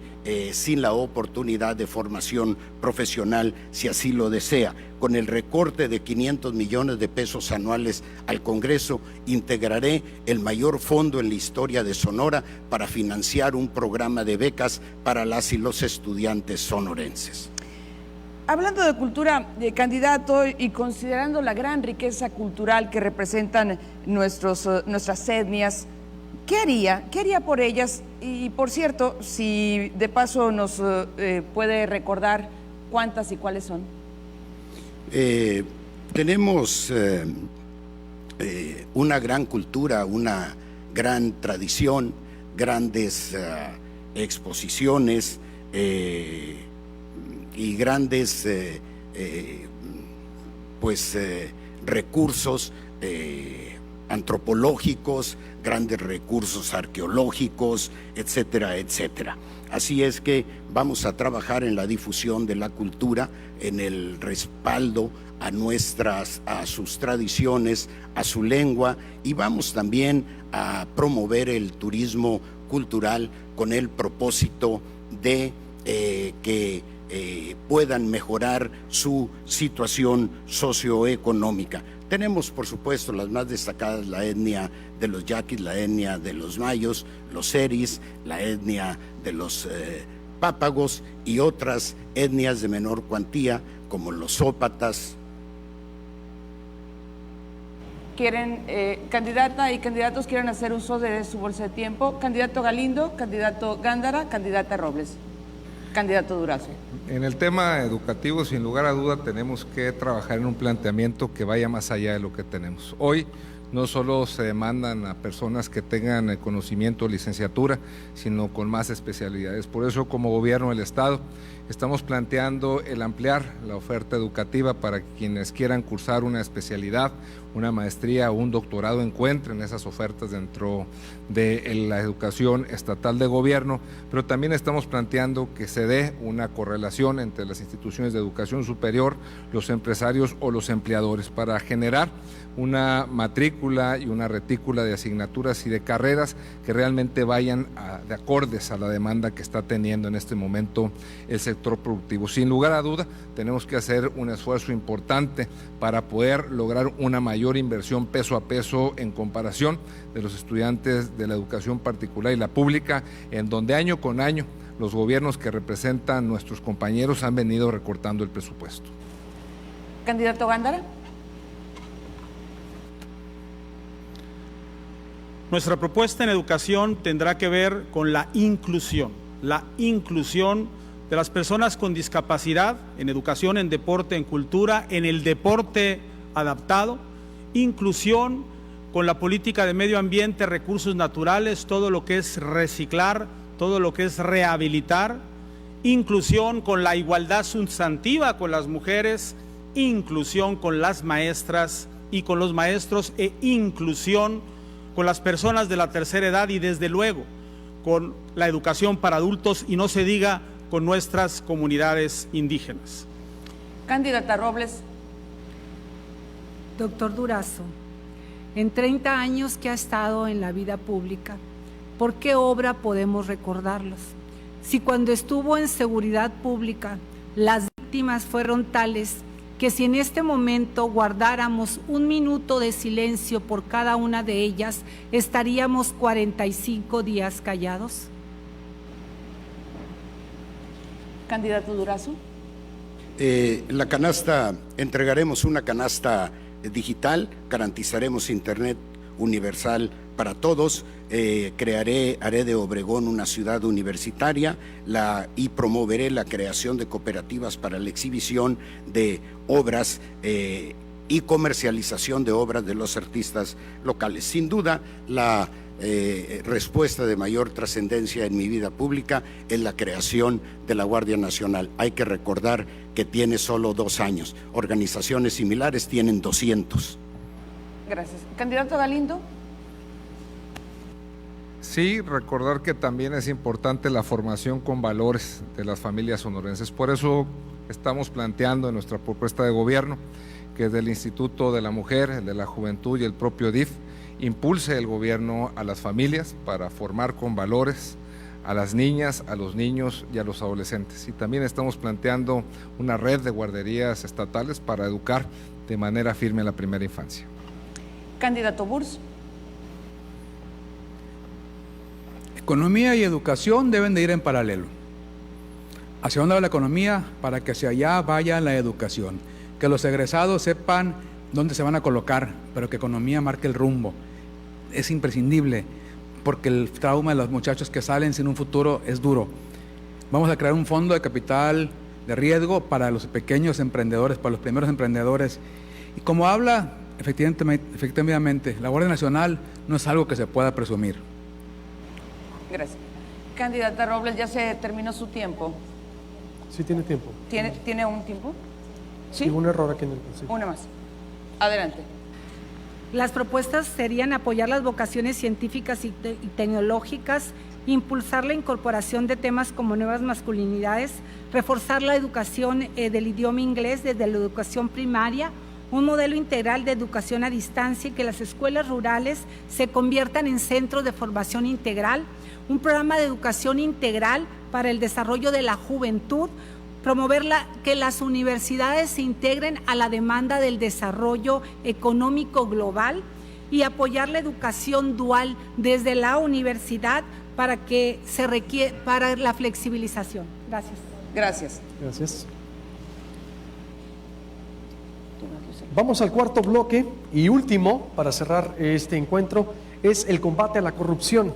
sin la oportunidad de formación profesional si así lo desea. Con el recorte de 500 millones de pesos anuales al Congreso, integraré el mayor fondo en la historia de Sonora para financiar un programa de becas para las y los estudiantes sonorenses. Hablando de cultura, candidato, y considerando la gran riqueza cultural que representan nuestras etnias, ¿qué haría por ellas? Y por cierto, si de paso nos puede recordar cuántas y cuáles son. Tenemos una gran cultura, una gran tradición, grandes exposiciones, y grandes recursos antropológicos, grandes recursos arqueológicos, etcétera, etcétera. Así es que vamos a trabajar en la difusión de la cultura, en el respaldo a sus tradiciones, a su lengua, y vamos también a promover el turismo cultural con el propósito de que puedan mejorar su situación socioeconómica. Tenemos, por supuesto, las más destacadas, la etnia de los yaquis, la etnia de los mayos, los seris, la etnia de los pápagos y otras etnias de menor cuantía, como los zópatas. Candidata y candidatos quieren hacer uso de su bolsa de tiempo. Candidato Galindo, candidato Gándara, candidata Robles. Candidato Durazo. En el tema educativo, sin lugar a duda, tenemos que trabajar en un planteamiento que vaya más allá de lo que tenemos. Hoy no solo se demandan a personas que tengan conocimiento o licenciatura, sino con más especialidades. Por eso, como gobierno del Estado, estamos planteando el ampliar la oferta educativa para que quienes quieran cursar una especialidad, una maestría o un doctorado encuentren esas ofertas dentro de la educación estatal de gobierno, pero también estamos planteando que se dé una correlación entre las instituciones de educación superior, los empresarios o los empleadores para generar una matrícula y una retícula de asignaturas y de carreras que realmente vayan de acordes a la demanda que está teniendo en este momento el sector productivo. Sin lugar a duda, tenemos que hacer un esfuerzo importante para poder lograr una mayor inversión peso a peso en comparación de los estudiantes de la educación particular y la pública, en donde año con año los gobiernos que representan nuestros compañeros han venido recortando el presupuesto. Candidato Gándara. Nuestra propuesta en educación tendrá que ver con la inclusión de las personas con discapacidad en educación, en deporte, en cultura, en el deporte adaptado, inclusión con la política de medio ambiente, recursos naturales, todo lo que es reciclar, todo lo que es rehabilitar, inclusión con la igualdad sustantiva con las mujeres, inclusión con las maestras y con los maestros e inclusión con las personas de la tercera edad y desde luego con la educación para adultos y no se diga con nuestras comunidades indígenas. Candidata Robles. Doctor Durazo, en 30 años que ha estado en la vida pública, ¿por qué obra podemos recordarlos? Si cuando estuvo en seguridad pública las víctimas fueron tales que si en este momento guardáramos un minuto de silencio por cada una de ellas, ¿estaríamos 45 días callados? Candidato Durazo. La canasta, entregaremos una canasta digital, garantizaremos internet universal para todos, haré de Obregón una ciudad universitaria y promoveré la creación de cooperativas para la exhibición de obras y comercialización de obras de los artistas locales. Sin duda, la respuesta de mayor trascendencia en mi vida pública es la creación de la Guardia Nacional. Hay que recordar que tiene solo 2 años. Organizaciones similares tienen 200. Gracias. Candidato Galindo. Sí, recordar que también es importante la formación con valores de las familias sonorenses. Por eso estamos planteando en nuestra propuesta de gobierno que desde el Instituto de la Mujer, el de la Juventud y el propio DIF impulse el gobierno a las familias para formar con valores a las niñas, a los niños y a los adolescentes. Y también estamos planteando una red de guarderías estatales para educar de manera firme a la primera infancia. Candidato Burs. Economía y educación deben de ir en paralelo. ¿Hacia dónde va la economía? Para que hacia allá vaya la educación. Que los egresados sepan dónde se van a colocar, pero que economía marque el rumbo. Es imprescindible, porque el trauma de los muchachos que salen sin un futuro es duro. Vamos a crear un fondo de capital de riesgo para los pequeños emprendedores, para los primeros emprendedores. Y como habla, efectivamente, la Guardia Nacional no es algo que se pueda presumir. Gracias. Candidata Robles, ya se terminó su tiempo. Sí tiene tiempo. ¿Tiene un tiempo? Sí. Y un error aquí en el principio. Una más. Adelante. Las propuestas serían apoyar las vocaciones científicas y tecnológicas, impulsar la incorporación de temas como nuevas masculinidades, reforzar la educación del idioma inglés desde la educación primaria, un modelo integral de educación a distancia y que las escuelas rurales se conviertan en centros de formación integral, un programa de educación integral para el desarrollo de la juventud, promover que las universidades se integren a la demanda del desarrollo económico global y apoyar la educación dual desde la universidad para la flexibilización. Gracias. Gracias. Gracias. Vamos al cuarto bloque y último para cerrar este encuentro, es el combate a la corrupción.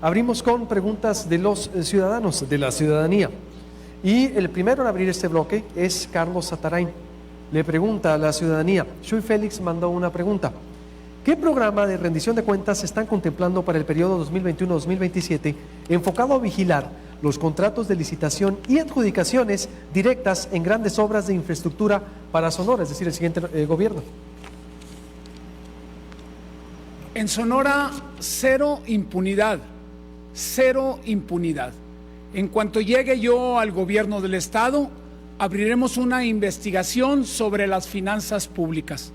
Abrimos con preguntas de los ciudadanos, de la ciudadanía. Y el primero en abrir este bloque es Carlos Satarain. Le pregunta a la ciudadanía, Shui Félix mandó una pregunta. ¿Qué programa de rendición de cuentas están contemplando para el periodo 2021-2027 enfocado a vigilar los contratos de licitación y adjudicaciones directas en grandes obras de infraestructura para Sonora, es decir, el siguiente gobierno? En Sonora, cero impunidad, cero impunidad. En cuanto llegue yo al gobierno del estado, abriremos una investigación sobre las finanzas públicas.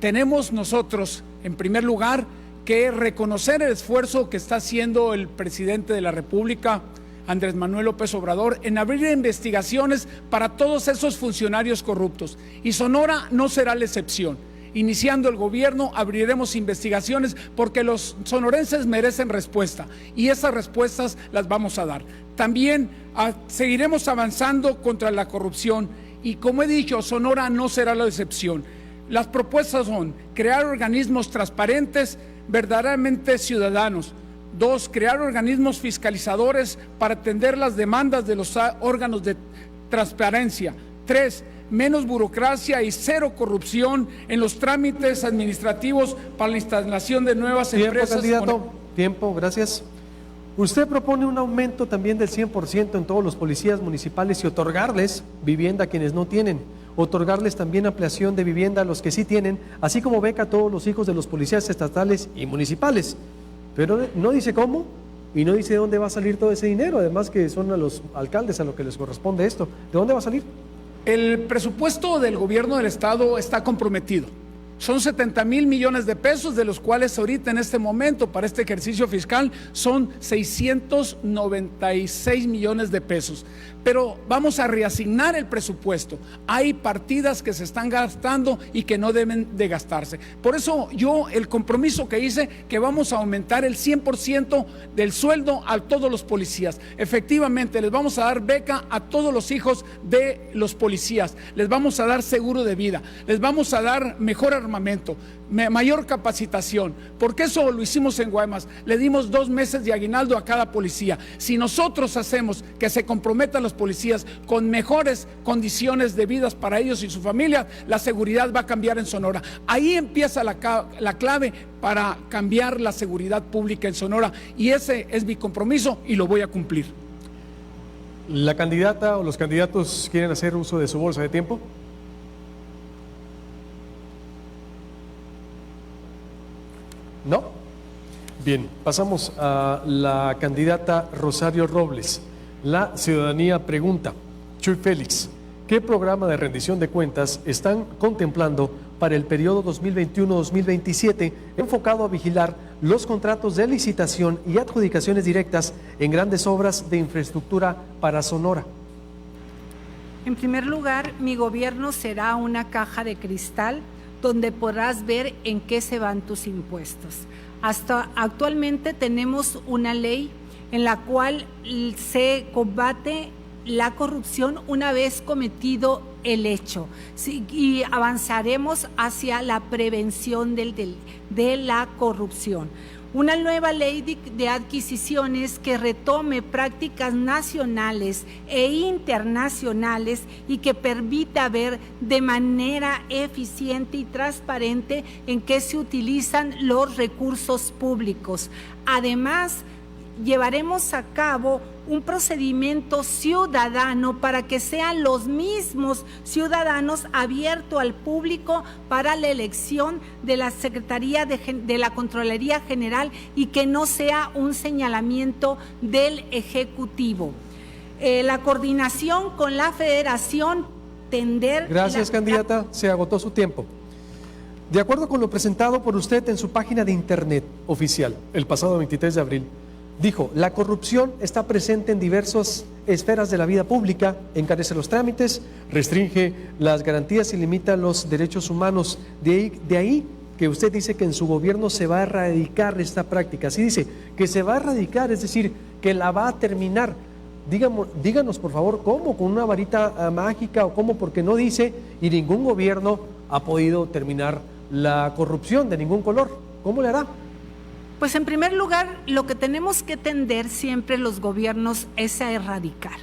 Tenemos nosotros, en primer lugar, que reconocer el esfuerzo que está haciendo el presidente de la República, Andrés Manuel López Obrador, en abrir investigaciones para todos esos funcionarios corruptos. Y Sonora no será la excepción. Iniciando el gobierno, abriremos investigaciones porque los sonorenses merecen respuesta y esas respuestas las vamos a dar. También seguiremos avanzando contra la corrupción y, como he dicho, Sonora no será la excepción. Las propuestas son crear organismos transparentes, verdaderamente ciudadanos. 2, crear organismos fiscalizadores para atender las demandas de los órganos de transparencia. 3, menos burocracia y cero corrupción en los trámites administrativos para la instalación de nuevas empresas. Candidato. Tiempo, gracias. Usted propone un aumento también del 100% en todos los policías municipales y otorgarles vivienda a quienes no tienen, otorgarles también ampliación de vivienda a los que sí tienen, así como beca a todos los hijos de los policías estatales y municipales. Pero no dice cómo y no dice de dónde va a salir todo ese dinero, además que son a los alcaldes a lo que les corresponde esto. ¿De dónde va a salir? El presupuesto del gobierno del estado está comprometido. Son 70,000 millones de pesos, de los cuales ahorita en este momento para este ejercicio fiscal son 696 millones de pesos. Pero vamos a reasignar el presupuesto. Hay partidas que se están gastando y que no deben de gastarse. Por eso yo el compromiso que hice, que vamos a aumentar el 100% del sueldo a todos los policías. Efectivamente, les vamos a dar beca a todos los hijos de los policías. Les vamos a dar seguro de vida. Les vamos a dar mejoras armamento, mayor capacitación, porque eso lo hicimos en Guaymas, le dimos 2 meses de aguinaldo a cada policía. Si nosotros hacemos que se comprometan los policías con mejores condiciones de vida para ellos y su familia, la seguridad va a cambiar en Sonora. Ahí empieza la clave para cambiar la seguridad pública en Sonora, y ese es mi compromiso y lo voy a cumplir. ¿La candidata o los candidatos quieren hacer uso de su bolsa de tiempo? ¿No? Bien, pasamos a la candidata Rosario Robles. La ciudadanía pregunta, Chuy Félix, ¿qué programa de rendición de cuentas están contemplando para el periodo 2021-2027 enfocado a vigilar los contratos de licitación y adjudicaciones directas en grandes obras de infraestructura para Sonora? En primer lugar, mi gobierno será una caja de cristal donde podrás ver en qué se van tus impuestos. Hasta actualmente tenemos una ley en la cual se combate la corrupción una vez cometido el hecho, sí, y avanzaremos hacia la prevención de la corrupción. Una nueva ley de adquisiciones que retome prácticas nacionales e internacionales y que permita ver de manera eficiente y transparente en qué se utilizan los recursos públicos. Además, llevaremos a cabo un procedimiento ciudadano para que sean los mismos ciudadanos abierto al público para la elección de la Secretaría de la Contraloría General y que no sea un señalamiento del Ejecutivo. La coordinación con la Federación tender... Gracias, candidata. Se agotó su tiempo. De acuerdo con lo presentado por usted en su página de internet oficial el pasado 23 de abril, dijo, la corrupción está presente en diversas esferas de la vida pública, encarece los trámites, restringe las garantías y limita los derechos humanos. De ahí que usted dice que en su gobierno se va a erradicar esta práctica. Así dice, que se va a erradicar, es decir, que la va a terminar. Díganos por favor, ¿cómo? ¿Con una varita mágica o cómo? Porque no dice, y ningún gobierno ha podido terminar la corrupción de ningún color. ¿Cómo le hará? Pues en primer lugar, lo que tenemos que tender siempre los gobiernos es a erradicar.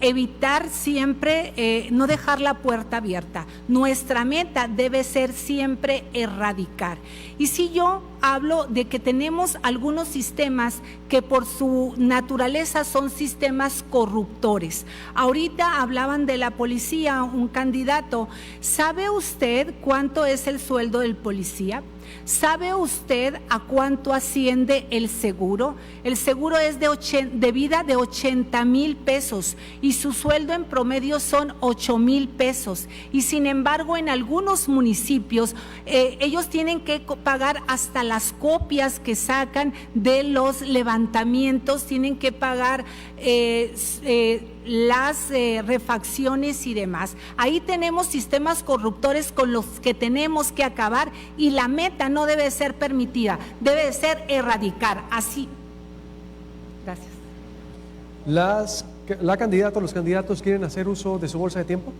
Evitar siempre, no dejar la puerta abierta. Nuestra meta debe ser siempre erradicar. Y si yo hablo de que tenemos algunos sistemas que por su naturaleza son sistemas corruptores. Ahorita hablaban de la policía, un candidato. ¿Sabe usted cuánto es el sueldo del policía? ¿Sabe usted a cuánto asciende el seguro? El seguro es de vida de 80,000 pesos y su sueldo en promedio son 8,000 pesos. Y sin embargo, en algunos municipios, ellos tienen que pagar hasta las copias que sacan de los levantamientos, tienen que pagar las refacciones y demás. Ahí tenemos sistemas corruptores con los que tenemos que acabar y la meta no debe ser permitida, debe ser erradicar. Así. Gracias. ¿La candidata o los candidatos quieren hacer uso de su bolsa de tiempo?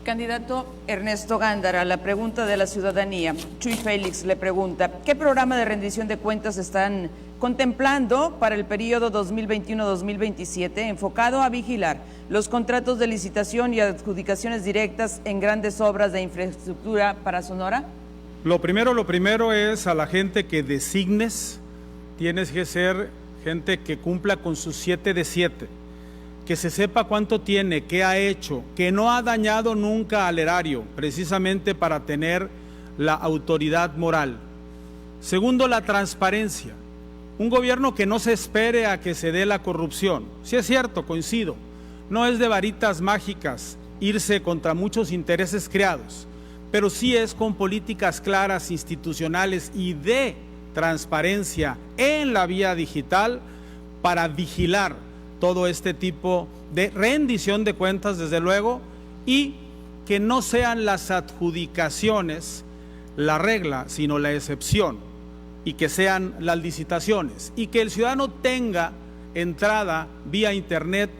Candidato Ernesto Gándara, la pregunta de la ciudadanía. Chuy Félix le pregunta, ¿qué programa de rendición de cuentas están contemplando para el periodo 2021-2027 enfocado a vigilar los contratos de licitación y adjudicaciones directas en grandes obras de infraestructura para Sonora? Lo primero es a la gente que designes, tienes que ser gente que cumpla con sus 7 de 7. Que se sepa cuánto tiene, qué ha hecho, que no ha dañado nunca al erario, precisamente para tener la autoridad moral. Segundo, la transparencia. Un gobierno que no se espere a que se dé la corrupción. Sí es cierto, coincido, no es de varitas mágicas irse contra muchos intereses creados, pero sí es con políticas claras, institucionales y de transparencia en la vía digital para vigilar todo este tipo de rendición de cuentas, desde luego, y que no sean las adjudicaciones la regla, sino la excepción, y que sean las licitaciones, y que el ciudadano tenga entrada vía internet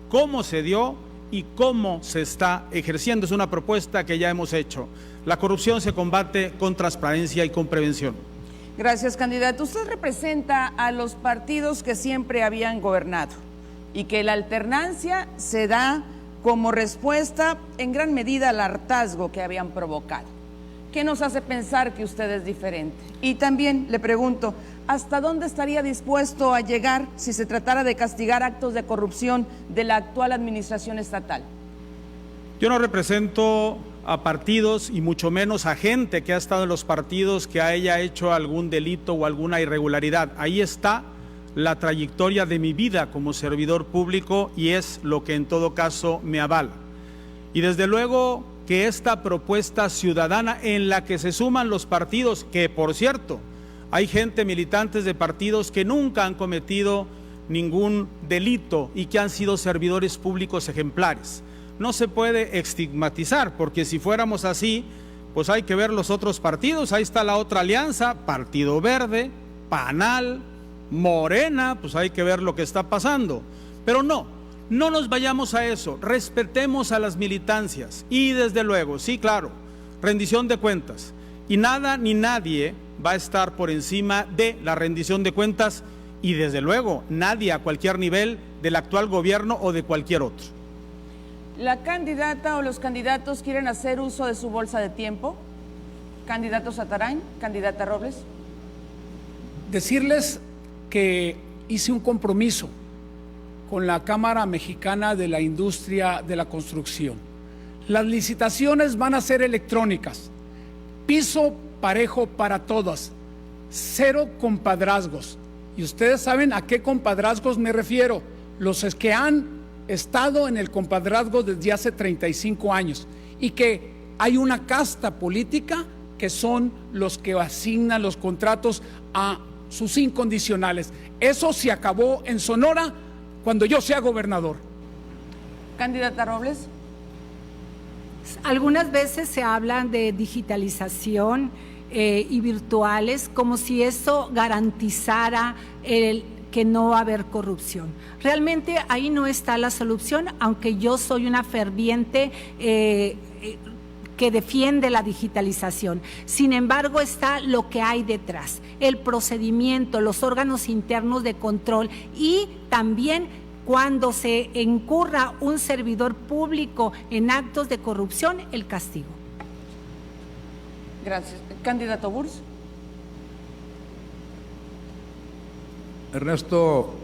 cómo se dio y cómo se está ejerciendo. Es una propuesta que ya hemos hecho. La corrupción se combate con transparencia y con prevención. Gracias, candidato. Usted representa a los partidos que siempre habían gobernado y que la alternancia se da como respuesta en gran medida al hartazgo que habían provocado. ¿Qué nos hace pensar que usted es diferente? Y también le pregunto, ¿hasta dónde estaría dispuesto a llegar si se tratara de castigar actos de corrupción de la actual administración estatal? Yo no represento a partidos y mucho menos a gente que ha estado en los partidos que haya hecho algún delito o alguna irregularidad. Ahí está la trayectoria de mi vida como servidor público y es lo que en todo caso me avala. Y desde luego que esta propuesta ciudadana en la que se suman los partidos, que por cierto, hay gente, militantes de partidos que nunca han cometido ningún delito y que han sido servidores públicos ejemplares. No se puede estigmatizar, porque si fuéramos así, pues hay que ver los otros partidos. Ahí está la otra alianza, Partido Verde, PANAL, Morena, pues hay que ver lo que está pasando. Pero no nos vayamos a eso, respetemos a las militancias y desde luego, sí, claro, rendición de cuentas. Y nada ni nadie va a estar por encima de la rendición de cuentas y desde luego nadie a cualquier nivel del actual gobierno o de cualquier otro. ¿La candidata o los candidatos quieren hacer uso de su bolsa de tiempo? Candidato Satarain, candidata Robles. Decirles que hice un compromiso con la Cámara Mexicana de la Industria de la Construcción. Las licitaciones van a ser electrónicas, piso parejo para todas, 0 compadrazgos. Y ustedes saben a qué compadrazgos me refiero, los que han estado en el compadrazgo desde hace 35 años y que hay una casta política que son los que asignan los contratos a sus incondicionales. Eso se acabó en Sonora cuando yo sea gobernador. Candidata Robles. Algunas veces se hablan de digitalización y virtuales como si eso garantizara que no va a haber corrupción. Realmente ahí no está la solución, aunque yo soy una ferviente que defiende la digitalización. Sin embargo, está lo que hay detrás, el procedimiento, los órganos internos de control y también cuando se incurra un servidor público en actos de corrupción, el castigo. Gracias. Candidato Burs. Ernesto,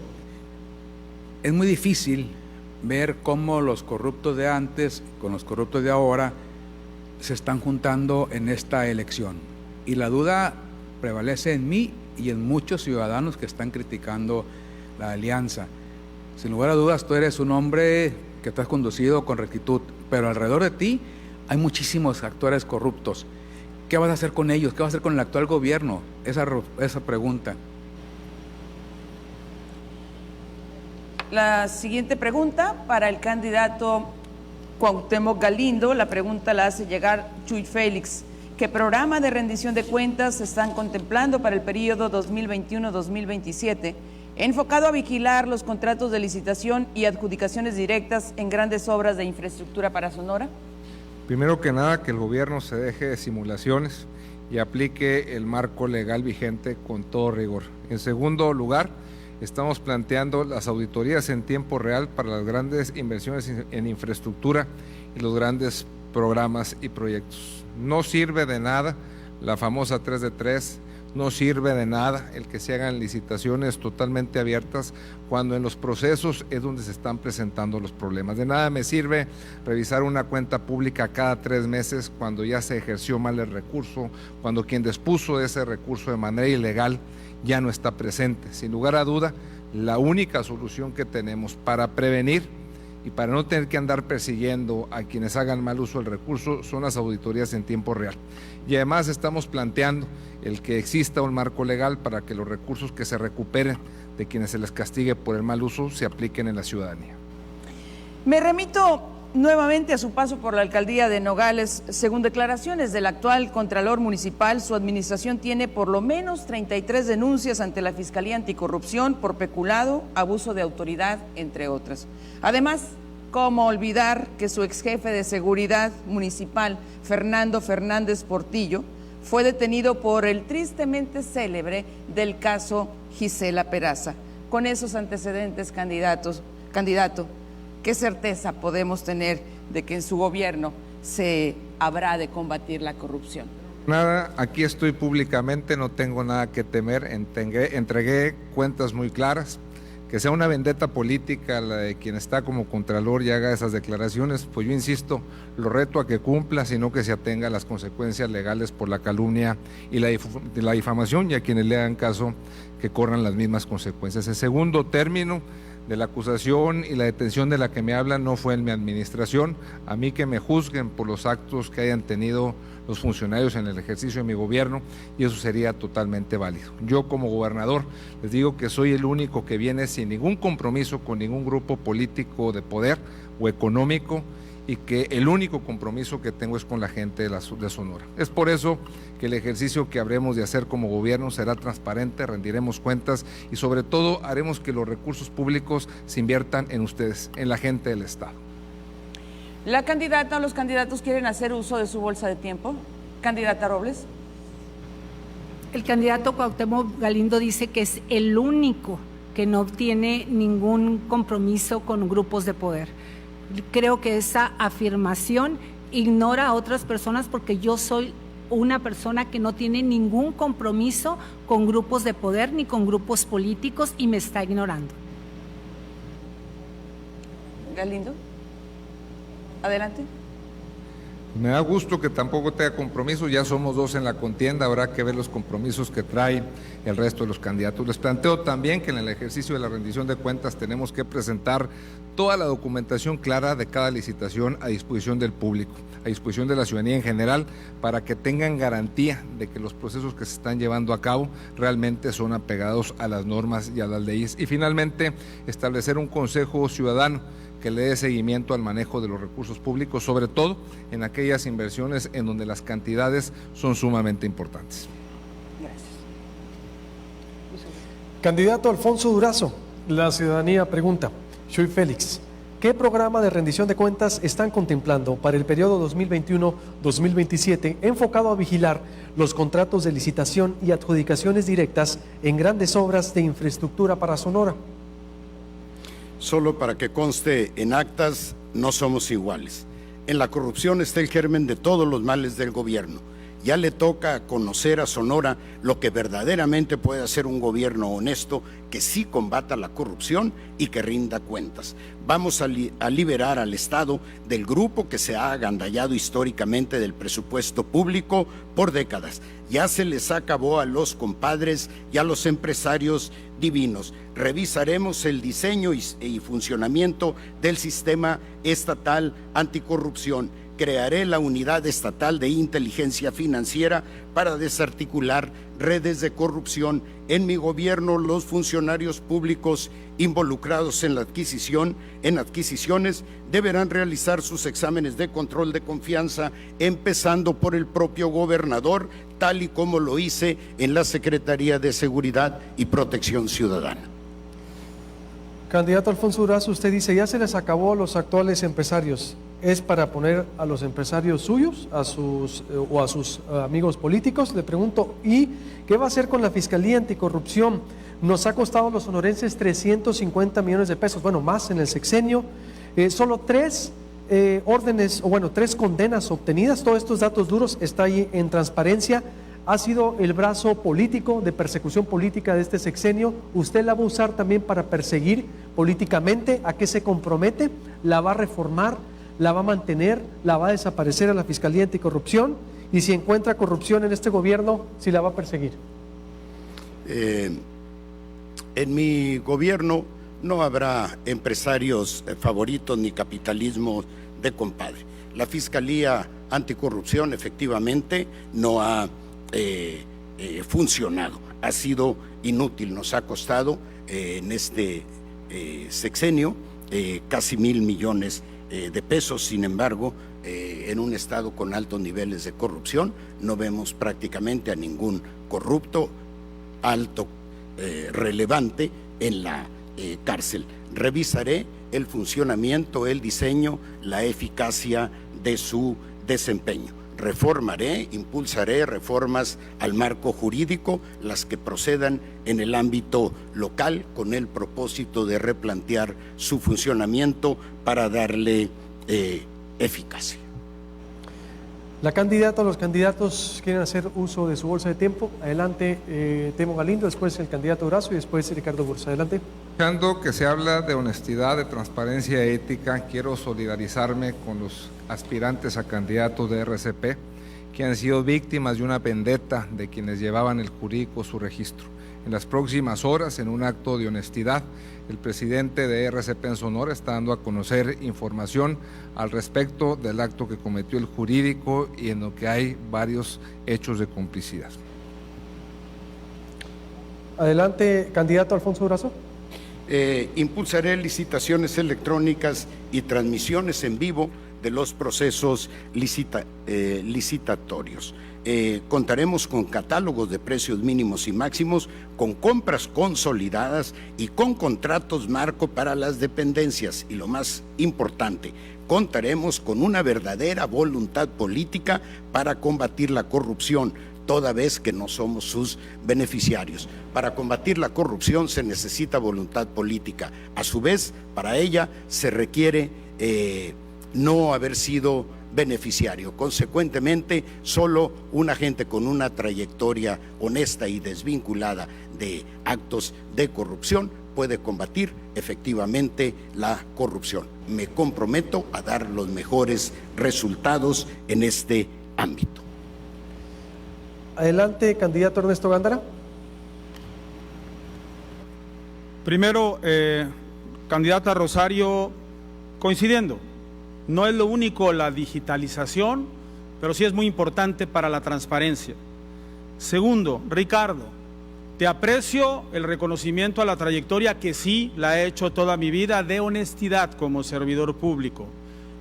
es muy difícil ver cómo los corruptos de antes con los corruptos de ahora se están juntando en esta elección. Y la duda prevalece en mí y en muchos ciudadanos que están criticando la alianza. Sin lugar a dudas, tú eres un hombre que te has conducido con rectitud, pero alrededor de ti hay muchísimos actores corruptos. ¿Qué vas a hacer con ellos? ¿Qué vas a hacer con el actual gobierno? Esa pregunta. La siguiente pregunta para el candidato Cuauhtémoc Galindo, la pregunta la hace llegar Chuy Félix. ¿Qué programa de rendición de cuentas están contemplando para el periodo 2021-2027, enfocado a vigilar los contratos de licitación y adjudicaciones directas en grandes obras de infraestructura para Sonora? Primero que nada, que el gobierno se deje de simulaciones y aplique el marco legal vigente con todo rigor. En segundo lugar, estamos planteando las auditorías en tiempo real para las grandes inversiones en infraestructura y los grandes programas y proyectos. No sirve de nada la famosa 3 de 3, no sirve de nada el que se hagan licitaciones totalmente abiertas cuando en los procesos es donde se están presentando los problemas. De nada me sirve revisar una cuenta pública cada 3 meses cuando ya se ejerció mal el recurso, cuando quien dispuso ese recurso de manera ilegal ya no está presente. Sin lugar a duda, la única solución que tenemos para prevenir y para no tener que andar persiguiendo a quienes hagan mal uso del recurso son las auditorías en tiempo real. Y además estamos planteando el que exista un marco legal para que los recursos que se recuperen de quienes se les castigue por el mal uso se apliquen en la ciudadanía. Me remito nuevamente a su paso por la alcaldía de Nogales. Según declaraciones del actual Contralor Municipal, su administración tiene por lo menos 33 denuncias ante la Fiscalía Anticorrupción por peculado, abuso de autoridad, entre otras. Además, ¿Cómo olvidar que su ex jefe de seguridad municipal, Fernando Fernández Portillo, fue detenido por el tristemente célebre del caso Gisela Peraza? Con esos antecedentes, candidato, ¿qué certeza podemos tener de que en su gobierno se habrá de combatir la corrupción? Nada, aquí estoy públicamente, no tengo nada que temer, entregué cuentas muy claras. Que sea una vendetta política la de quien está como contralor y haga esas declaraciones, pues yo insisto, lo reto a que cumpla, sino que se atenga a las consecuencias legales por la calumnia y la difamación, y a quienes le hagan caso que corran las mismas consecuencias. El segundo término de la acusación y la detención de la que me hablan no fue en mi administración. A mí que me juzguen por los actos que hayan tenido los funcionarios en el ejercicio de mi gobierno, y eso sería totalmente válido. Yo como gobernador les digo que soy el único que viene sin ningún compromiso con ningún grupo político de poder o económico, y que el único compromiso que tengo es con la gente de Sonora. Es por eso que el ejercicio que habremos de hacer como gobierno será transparente, rendiremos cuentas y sobre todo haremos que los recursos públicos se inviertan en ustedes, en la gente del Estado. ¿La candidata o los candidatos quieren hacer uso de su bolsa de tiempo? Candidata Robles. El candidato Cuauhtémoc Galindo dice que es el único que no tiene ningún compromiso con grupos de poder. Creo que esa afirmación ignora a otras personas, porque yo soy una persona que no tiene ningún compromiso con grupos de poder ni con grupos políticos, y me está ignorando. Galindo, adelante. Me da gusto que tampoco tenga compromiso, ya somos dos en la contienda, habrá que ver los compromisos que trae el resto de los candidatos. Les planteo también que en el ejercicio de la rendición de cuentas tenemos que presentar toda la documentación clara de cada licitación a disposición del público, a disposición de la ciudadanía en general, para que tengan garantía de que los procesos que se están llevando a cabo realmente son apegados a las normas y a las leyes. Y finalmente, establecer un consejo ciudadano que le dé seguimiento al manejo de los recursos públicos, sobre todo en aquellas inversiones en donde las cantidades son sumamente importantes. Gracias. Candidato Alfonso Durazo, la ciudadanía pregunta. Soy Félix. ¿Qué programa de rendición de cuentas están contemplando para el periodo 2021-2027 enfocado a vigilar los contratos de licitación y adjudicaciones directas en grandes obras de infraestructura para Sonora? Solo para que conste en actas, no somos iguales. En la corrupción está el germen de todos los males del gobierno. Ya le toca conocer a Sonora lo que verdaderamente puede hacer un gobierno honesto, que sí combata la corrupción y que rinda cuentas. Vamos a liberar al Estado del grupo que se ha agandallado históricamente del presupuesto público por décadas. Ya se les acabó a los compadres y a los empresarios divinos. Revisaremos el diseño y funcionamiento del sistema estatal anticorrupción. Crearé la Unidad Estatal de Inteligencia Financiera para desarticular redes de corrupción. En mi gobierno, los funcionarios públicos involucrados en adquisiciones deberán realizar sus exámenes de control de confianza, empezando por el propio gobernador, tal y como lo hice en la Secretaría de Seguridad y Protección Ciudadana. Candidato Alfonso Durazo, usted dice, ya se les acabó a los actuales empresarios. ¿Es para poner a los empresarios suyos, a sus amigos políticos? Le pregunto, ¿y qué va a hacer con la Fiscalía Anticorrupción? Nos ha costado a los sonorenses 350 millones de pesos, bueno, más en el sexenio. Solo 3 3 condenas obtenidas. Todos estos datos duros está ahí en transparencia. Ha sido el brazo político de persecución política de este sexenio. ¿Usted la va a usar también para perseguir políticamente? ¿A qué se compromete? ¿La va a reformar? ¿La va a mantener? ¿La va a desaparecer a la Fiscalía Anticorrupción? Y si encuentra corrupción en este gobierno, ¿si la va a perseguir? En mi gobierno no habrá empresarios favoritos ni capitalismo de compadre. La Fiscalía Anticorrupción efectivamente no ha funcionado, ha sido inútil, nos ha costado en este sexenio casi 1,000 millones de pesos. Sin embargo, en un estado con altos niveles de corrupción no vemos prácticamente a ningún corrupto alto relevante en la cárcel. Revisaré el funcionamiento, el diseño, la eficacia de su desempeño. Reformaré, impulsaré reformas al marco jurídico, las que procedan en el ámbito local, con el propósito de replantear su funcionamiento para darle eficacia. La candidata o los candidatos quieren hacer uso de su bolsa de tiempo. Adelante, Temo Galindo, después el candidato Durazo y después Ricardo Bursa. Adelante. Escuchando que se habla de honestidad, de transparencia ética, quiero solidarizarme con los aspirantes a candidatos de RCP que han sido víctimas de una vendetta de quienes llevaban el jurídico su registro. En las próximas horas, en un acto de honestidad, el presidente de RCP en Sonora está dando a conocer información al respecto del acto que cometió el jurídico y en lo que hay varios hechos de complicidad. Adelante, candidato Alfonso Durazo. Impulsaré licitaciones electrónicas y transmisiones en vivo de los procesos licitatorios. Contaremos con catálogos de precios mínimos y máximos, con compras consolidadas y con contratos marco para las dependencias. Y lo más importante, contaremos con una verdadera voluntad política para combatir la corrupción, toda vez que no somos sus beneficiarios. Para combatir la corrupción se necesita voluntad política. A su vez, para ella se requiere no haber sido beneficiario. Consecuentemente, solo una gente con una trayectoria honesta y desvinculada de actos de corrupción puede combatir efectivamente la corrupción. Me comprometo a dar los mejores resultados en este ámbito. Adelante, candidato Ernesto Gándara. Primero, candidata Rosario, coincidiendo, no es lo único la digitalización, pero sí es muy importante para la transparencia. Segundo, Ricardo, te aprecio el reconocimiento a la trayectoria que sí la he hecho toda mi vida de honestidad como servidor público,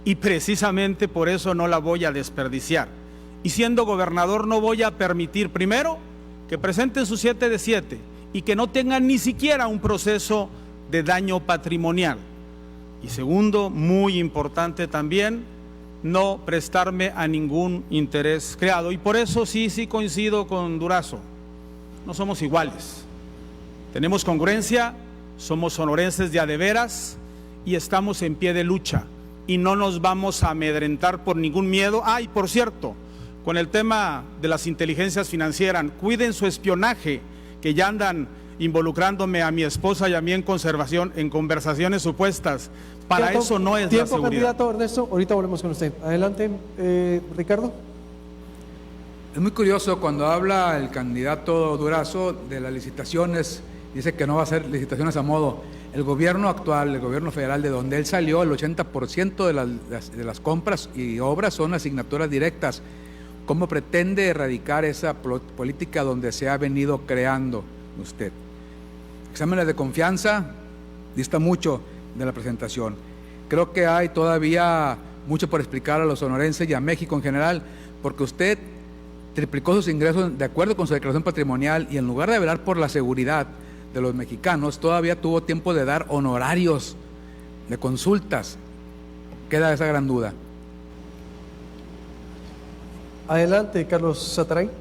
y precisamente por eso no la voy a desperdiciar. Y siendo gobernador no voy a permitir, primero, que presenten su 7 de 7 y que no tengan ni siquiera un proceso de daño patrimonial. Y segundo, muy importante también, no prestarme a ningún interés creado. Y por eso sí coincido con Durazo, no somos iguales. Tenemos congruencia, somos sonorenses de a de veras y estamos en pie de lucha y no nos vamos a amedrentar por ningún miedo. Ay, por cierto, con el tema de las inteligencias financieras, cuiden su espionaje, que ya andan involucrándome a mi esposa y a mí en conversaciones supuestas. Para eso no es la seguridad. Candidato Ernesto, ahorita volvemos con usted. Adelante, Ricardo. Es muy curioso cuando habla el candidato Durazo de las licitaciones, dice que no va a hacer licitaciones a modo. El gobierno actual, el gobierno federal de donde él salió, el 80% de las compras y obras son asignaturas directas. ¿Cómo pretende erradicar esa política donde se ha venido creando usted? Exámenes de confianza, dista mucho de la presentación. Creo que hay todavía mucho por explicar a los sonorenses y a México en general, porque usted triplicó sus ingresos de acuerdo con su declaración patrimonial y en lugar de velar por la seguridad de los mexicanos, todavía tuvo tiempo de dar honorarios de consultas. Queda esa gran duda. Adelante, Carlos Sataray.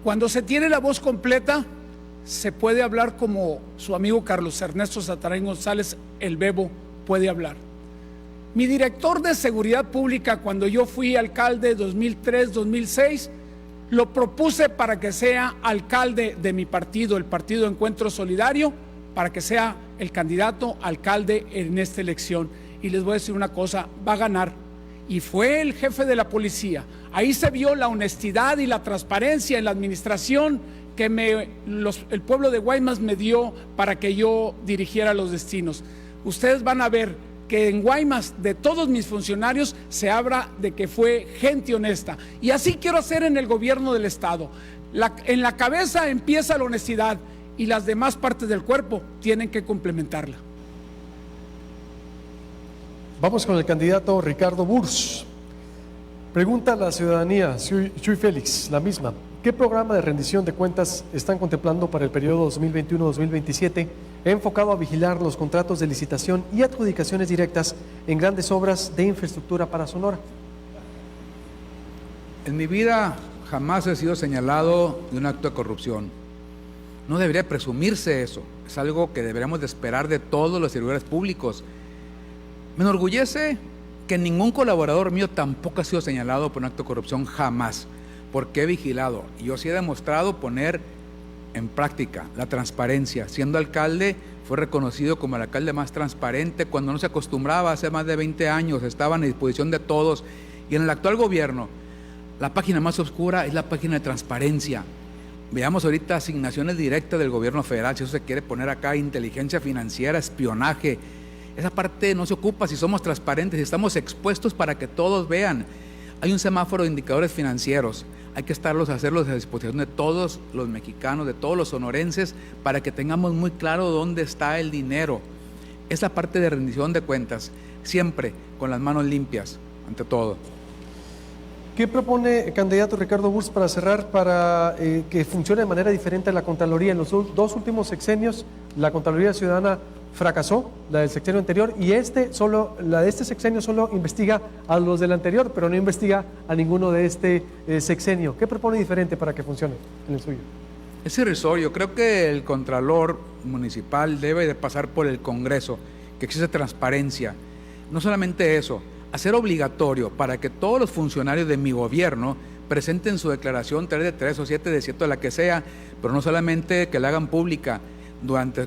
Cuando se tiene la voz completa, se puede hablar como su amigo Carlos Ernesto Sataray González, el Bebo, puede hablar. Mi director de Seguridad Pública, cuando yo fui alcalde 2003-2006, lo propuse para que sea alcalde de mi partido, el Partido Encuentro Solidario, para que sea el candidato alcalde en esta elección. Y les voy a decir una cosa, va a ganar. Y fue el jefe de la policía. Ahí se vio la honestidad y la transparencia en la administración que el pueblo de Guaymas me dio para que yo dirigiera los destinos. Ustedes van a ver que en Guaymas, de todos mis funcionarios, se habla de que fue gente honesta. Y así quiero hacer en el gobierno del Estado. En la cabeza empieza la honestidad y las demás partes del cuerpo tienen que complementarla. Vamos con el candidato Ricardo Bursa. Pregunta a la ciudadanía, Chuy Félix, la misma. ¿Qué programa de rendición de cuentas están contemplando para el periodo 2021-2027 enfocado a vigilar los contratos de licitación y adjudicaciones directas en grandes obras de infraestructura para Sonora? En mi vida jamás he sido señalado de un acto de corrupción. No debería presumirse eso. Es algo que deberíamos de esperar de todos los servidores públicos. Me enorgullece que ningún colaborador mío tampoco ha sido señalado por un acto de corrupción, jamás, porque he vigilado. Y yo sí he demostrado poner en práctica la transparencia. Siendo alcalde, fue reconocido como el alcalde más transparente cuando no se acostumbraba, hace más de 20 años, estaban a disposición de todos. Y en el actual gobierno, la página más oscura es la página de transparencia. Veamos ahorita asignaciones directas del gobierno federal, si eso se quiere poner acá, inteligencia financiera, espionaje. Esa parte no se ocupa si somos transparentes, si estamos expuestos para que todos vean. Hay un semáforo de indicadores financieros, hay que hacerlos a disposición de todos los mexicanos, de todos los sonorenses, para que tengamos muy claro dónde está el dinero. Esa parte de rendición de cuentas, siempre con las manos limpias, ante todo. ¿Qué propone el candidato Ricardo Burs para cerrar, para que funcione de manera diferente la Contraloría? En los dos últimos sexenios, la Contraloría Ciudadana fracasó, la del sexenio anterior, y la de este sexenio solo investiga a los del anterior, pero no investiga a ninguno de este sexenio. ¿Qué propone diferente para que funcione en el suyo? Es irrisorio. Creo que el Contralor Municipal debe de pasar por el Congreso, que existe transparencia. No solamente eso, hacer obligatorio para que todos los funcionarios de mi gobierno presenten su declaración 3 de 3 o 7 de 7, la que sea, pero no solamente que la hagan pública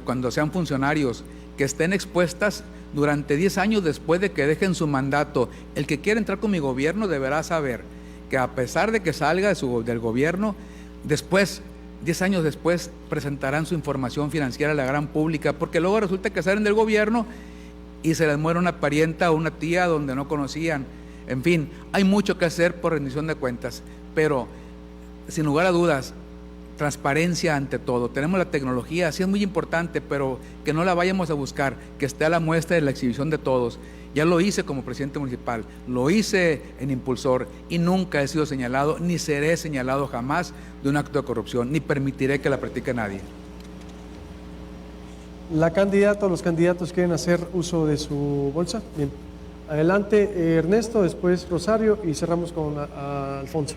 cuando sean funcionarios, que estén expuestas durante 10 años después de que dejen su mandato. El que quiera entrar con mi gobierno deberá saber que a pesar de que salga del gobierno, después, 10 años después, presentarán su información financiera a la gran pública, porque luego resulta que salen del gobierno y se les muere una parienta o una tía donde no conocían. En fin, hay mucho que hacer por rendición de cuentas, pero sin lugar a dudas, transparencia ante todo. Tenemos la tecnología, sí es muy importante, pero que no la vayamos a buscar, que esté a la muestra de la exhibición de todos. Ya lo hice como presidente municipal, lo hice en Impulsor y nunca he sido señalado, ni seré señalado jamás de un acto de corrupción, ni permitiré que la practique nadie. La candidata o los candidatos quieren hacer uso de su bolsa. Bien. Adelante Ernesto, después Rosario y cerramos con Alfonso.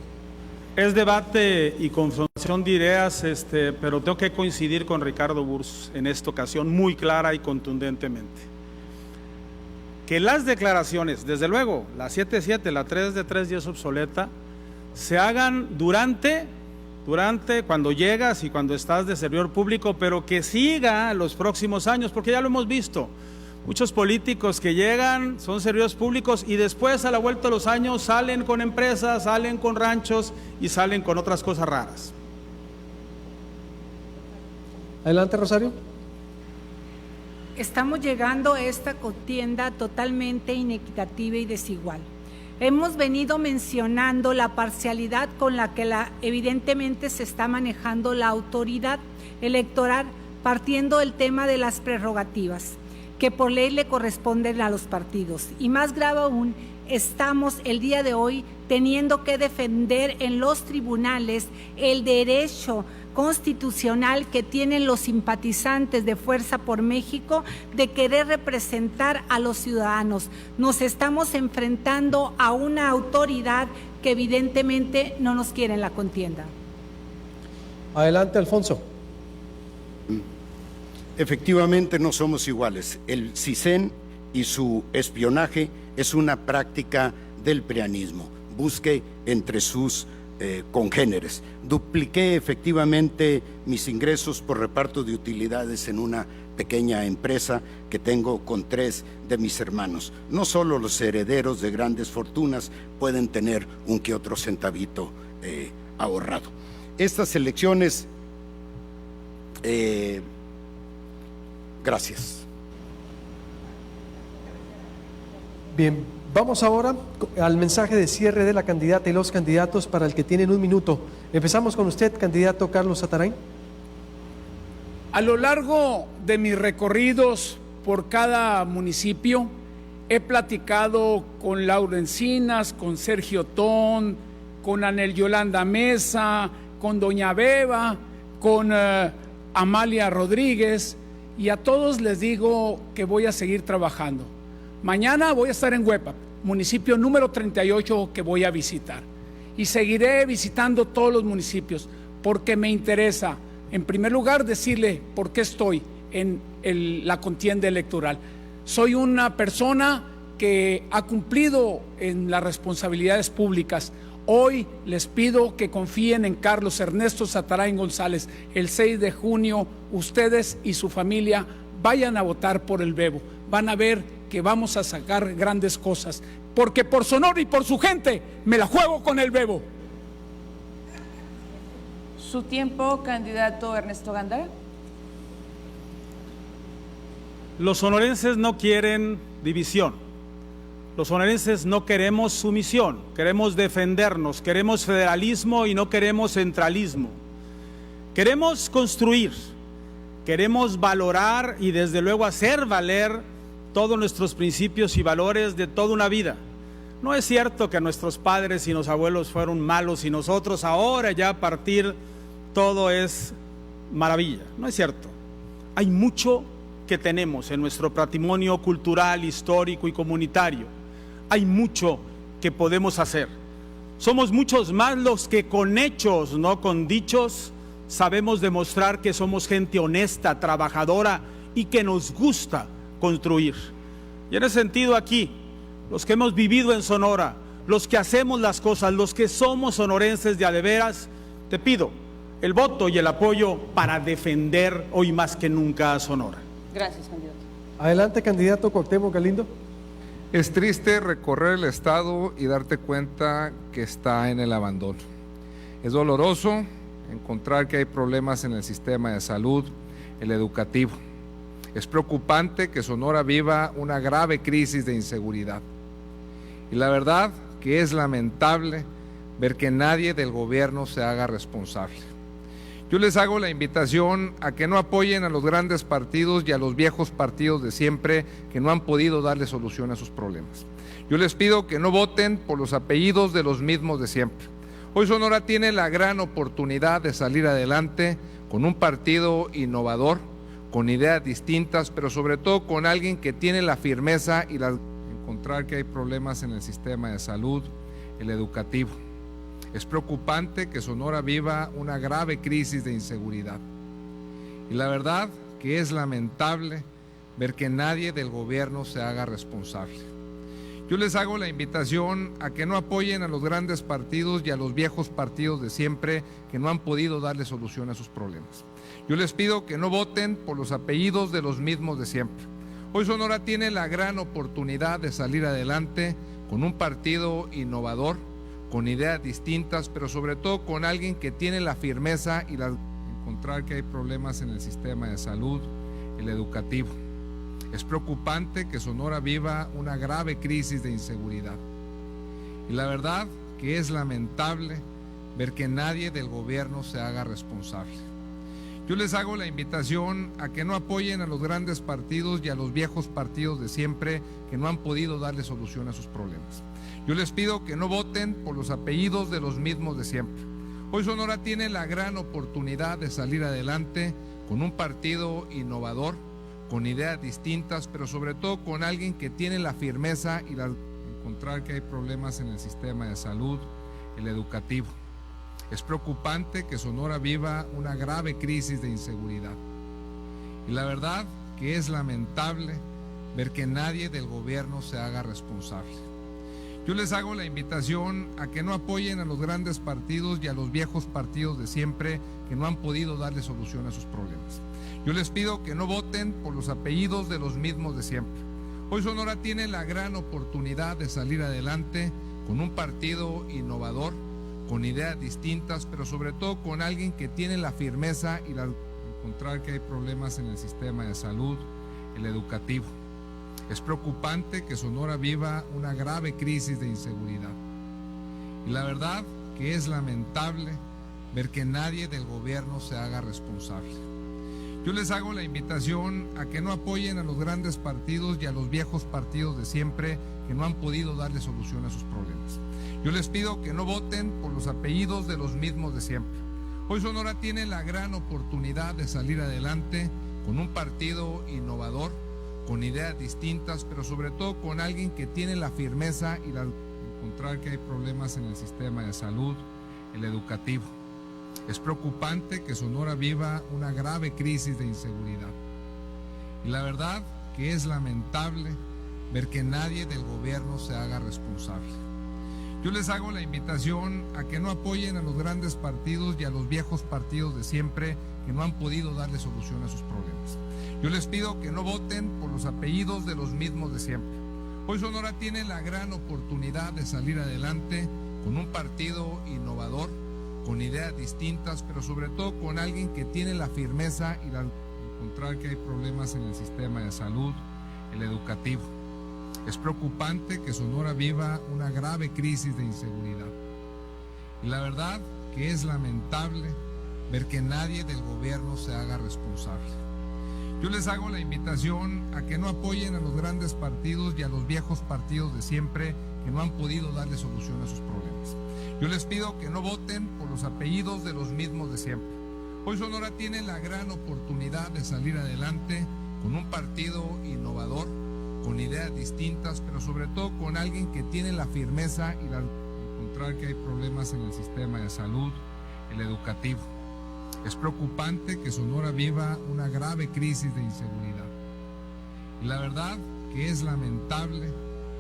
Es debate y confrontación de ideas, pero tengo que coincidir con Ricardo Burs en esta ocasión muy clara y contundentemente. Que las declaraciones, desde luego, la 7-7, la 3 de 3 ya es obsoleta, se hagan durante cuando llegas y cuando estás de servidor público, pero que siga los próximos años, porque ya lo hemos visto. Muchos políticos que llegan son servidores públicos y después a la vuelta de los años salen con empresas, salen con ranchos y salen con otras cosas raras. Adelante, Rosario. Estamos llegando a esta contienda totalmente inequitativa y desigual. Hemos venido mencionando la parcialidad con la que evidentemente se está manejando la autoridad electoral, partiendo del tema de las prerrogativas, que por ley le corresponden a los partidos. Y más grave aún, estamos el día de hoy teniendo que defender en los tribunales el derecho constitucional que tienen los simpatizantes de Fuerza por México de querer representar a los ciudadanos. Nos estamos enfrentando a una autoridad que evidentemente no nos quiere en la contienda. Adelante, Alfonso. Efectivamente no somos iguales. El CISEN y su espionaje es una práctica del preanismo. Busque entre sus congéneres. Dupliqué efectivamente mis ingresos por reparto de utilidades en una pequeña empresa que tengo con 3 de mis hermanos. No solo los herederos de grandes fortunas pueden tener un que otro centavito ahorrado. Estas elecciones, gracias. Bien. Vamos ahora al mensaje de cierre de la candidata y los candidatos para el que tienen 1 minuto. Empezamos con usted, candidato Carlos Atarain. A lo largo de mis recorridos por cada municipio, he platicado con Laura Encinas, con Sergio Tón, con Anel Yolanda Mesa, con doña Beba, con Amalia Rodríguez, y a todos les digo que voy a seguir trabajando. Mañana voy a estar en Huepa, municipio número 38 que voy a visitar, y seguiré visitando todos los municipios porque me interesa, en primer lugar, decirle por qué estoy en la contienda electoral. Soy una persona que ha cumplido en las responsabilidades públicas. Hoy les pido que confíen en Carlos Ernesto Zatarain González. El 6 de junio, ustedes y su familia vayan a votar por el Bebo. Van a ver que vamos a sacar grandes cosas, porque por Sonora y por su gente me la juego con el Bebo. Su tiempo, candidato Ernesto Gándara. Los sonorenses no quieren división. Los sonorenses no queremos sumisión, queremos defendernos, queremos federalismo y no queremos centralismo. Queremos construir, queremos valorar y desde luego hacer valer todos nuestros principios y valores de toda una vida. No es cierto que nuestros padres y los abuelos fueron malos y nosotros ahora ya a partir todo es maravilla. No es cierto. Hay mucho que tenemos en nuestro patrimonio cultural, histórico y comunitario. Hay mucho que podemos hacer. Somos muchos más los que con hechos, no con dichos, sabemos demostrar que somos gente honesta, trabajadora y que nos gusta construir. Y en ese sentido aquí, los que hemos vivido en Sonora, los que hacemos las cosas, los que somos sonorenses de a de veras, te pido el voto y el apoyo para defender hoy más que nunca a Sonora. Gracias, candidato. Adelante, candidato Cuauhtémoc Galindo. Es triste recorrer el estado y darte cuenta que está en el abandono. Es doloroso encontrar que hay problemas en el sistema de salud, el educativo. Es preocupante que Sonora viva una grave crisis de inseguridad. Y la verdad que es lamentable ver que nadie del gobierno se haga responsable. Yo les hago la invitación a que no apoyen a los grandes partidos y a los viejos partidos de siempre que no han podido darle solución a sus problemas. Yo les pido que no voten por los apellidos de los mismos de siempre. Hoy Sonora tiene la gran oportunidad de salir adelante con un partido innovador, con ideas distintas, pero sobre todo con alguien que tiene la firmeza y la encontrar que hay problemas en el sistema de salud, el educativo. Es preocupante que Sonora viva una grave crisis de inseguridad. Y la verdad que es lamentable ver que nadie del gobierno se haga responsable. Yo les hago la invitación a que no apoyen a los grandes partidos y a los viejos partidos de siempre que no han podido darle solución a sus problemas. Yo les pido que no voten por los apellidos de los mismos de siempre. Hoy Sonora tiene la gran oportunidad de salir adelante con un partido innovador, con ideas distintas, pero sobre todo con alguien que tiene la firmeza y la encontrar que hay problemas en el sistema de salud, el educativo. Es preocupante que Sonora viva una grave crisis de inseguridad. Y la verdad que es lamentable ver que nadie del gobierno se haga responsable. Yo les hago la invitación a que no apoyen a los grandes partidos y a los viejos partidos de siempre que no han podido darle solución a sus problemas. Yo les pido que no voten por los apellidos de los mismos de siempre. Hoy Sonora tiene la gran oportunidad de salir adelante con un partido innovador, con ideas distintas, pero sobre todo con alguien que tiene la firmeza y la encontrar que hay problemas en el sistema de salud, el educativo. Es preocupante que Sonora viva una grave crisis de inseguridad. Y la verdad que es lamentable ver que nadie del gobierno se haga responsable. Yo les hago la invitación a que no apoyen a los grandes partidos y a los viejos partidos de siempre que no han podido darle solución a sus problemas. Yo les pido que no voten por los apellidos de los mismos de siempre. Hoy Sonora tiene la gran oportunidad de salir adelante con un partido innovador, con ideas distintas, pero sobre todo con alguien que tiene la firmeza y la encontrar que hay problemas en el sistema de salud, el educativo. Es preocupante que Sonora viva una grave crisis de inseguridad. Y la verdad que es lamentable ver que nadie del gobierno se haga responsable. Yo les hago la invitación a que no apoyen a los grandes partidos y a los viejos partidos de siempre que no han podido darle solución a sus problemas. Yo les pido que no voten por los apellidos de los mismos de siempre. Hoy Sonora tiene la gran oportunidad de salir adelante con un partido innovador, con ideas distintas, pero sobre todo con alguien que tiene la firmeza y la encontrar que hay problemas en el sistema de salud, el educativo. Es preocupante que Sonora viva una grave crisis de inseguridad. Y la verdad que es lamentable ver que nadie del gobierno se haga responsable. Yo les hago la invitación a que no apoyen a los grandes partidos y a los viejos partidos de siempre que no han podido darle solución a sus problemas. Yo les pido que no voten por los apellidos de los mismos de siempre. Hoy Sonora tiene la gran oportunidad de salir adelante con un partido innovador, con ideas distintas, pero sobre todo con alguien que tiene la firmeza y la encontrar que hay problemas en el sistema de salud, el educativo. Es preocupante que Sonora viva una grave crisis de inseguridad. Y la verdad que es lamentable ver que nadie del gobierno se haga responsable. Yo les hago la invitación a que no apoyen a los grandes partidos y a los viejos partidos de siempre que no han podido darle solución a sus problemas. Yo les pido que no voten por los apellidos de los mismos de siempre. Hoy Sonora tiene la gran oportunidad de salir adelante con un partido innovador, con ideas distintas, pero sobre todo con alguien que tiene la firmeza y la encontrar que hay problemas en el sistema de salud, el educativo. Es preocupante que Sonora viva una grave crisis de inseguridad. Y la verdad que es lamentable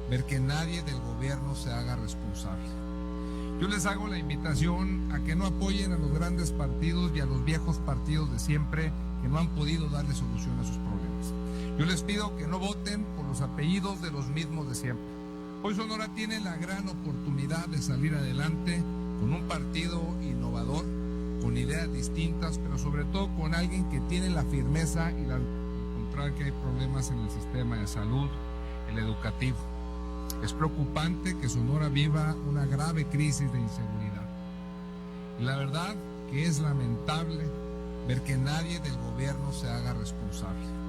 ver que nadie del gobierno se haga responsable. Yo les hago la invitación a que no apoyen a los grandes partidos y a los viejos partidos de siempre que no han podido darle solución a sus problemas. Yo les pido que no voten por los apellidos de los mismos de siempre. Hoy Sonora tiene la gran oportunidad de salir adelante con un partido innovador, con ideas distintas, pero sobre todo con alguien que tiene la firmeza y la encontrar que hay problemas en el sistema de salud, el educativo. Es preocupante que Sonora viva una grave crisis de inseguridad. Y la verdad que es lamentable ver que nadie del gobierno se haga responsable.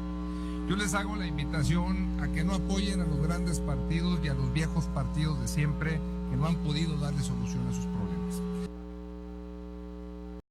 Yo les hago la invitación a que no apoyen a los grandes partidos y a los viejos partidos de siempre que no han podido darle solución a sus problemas.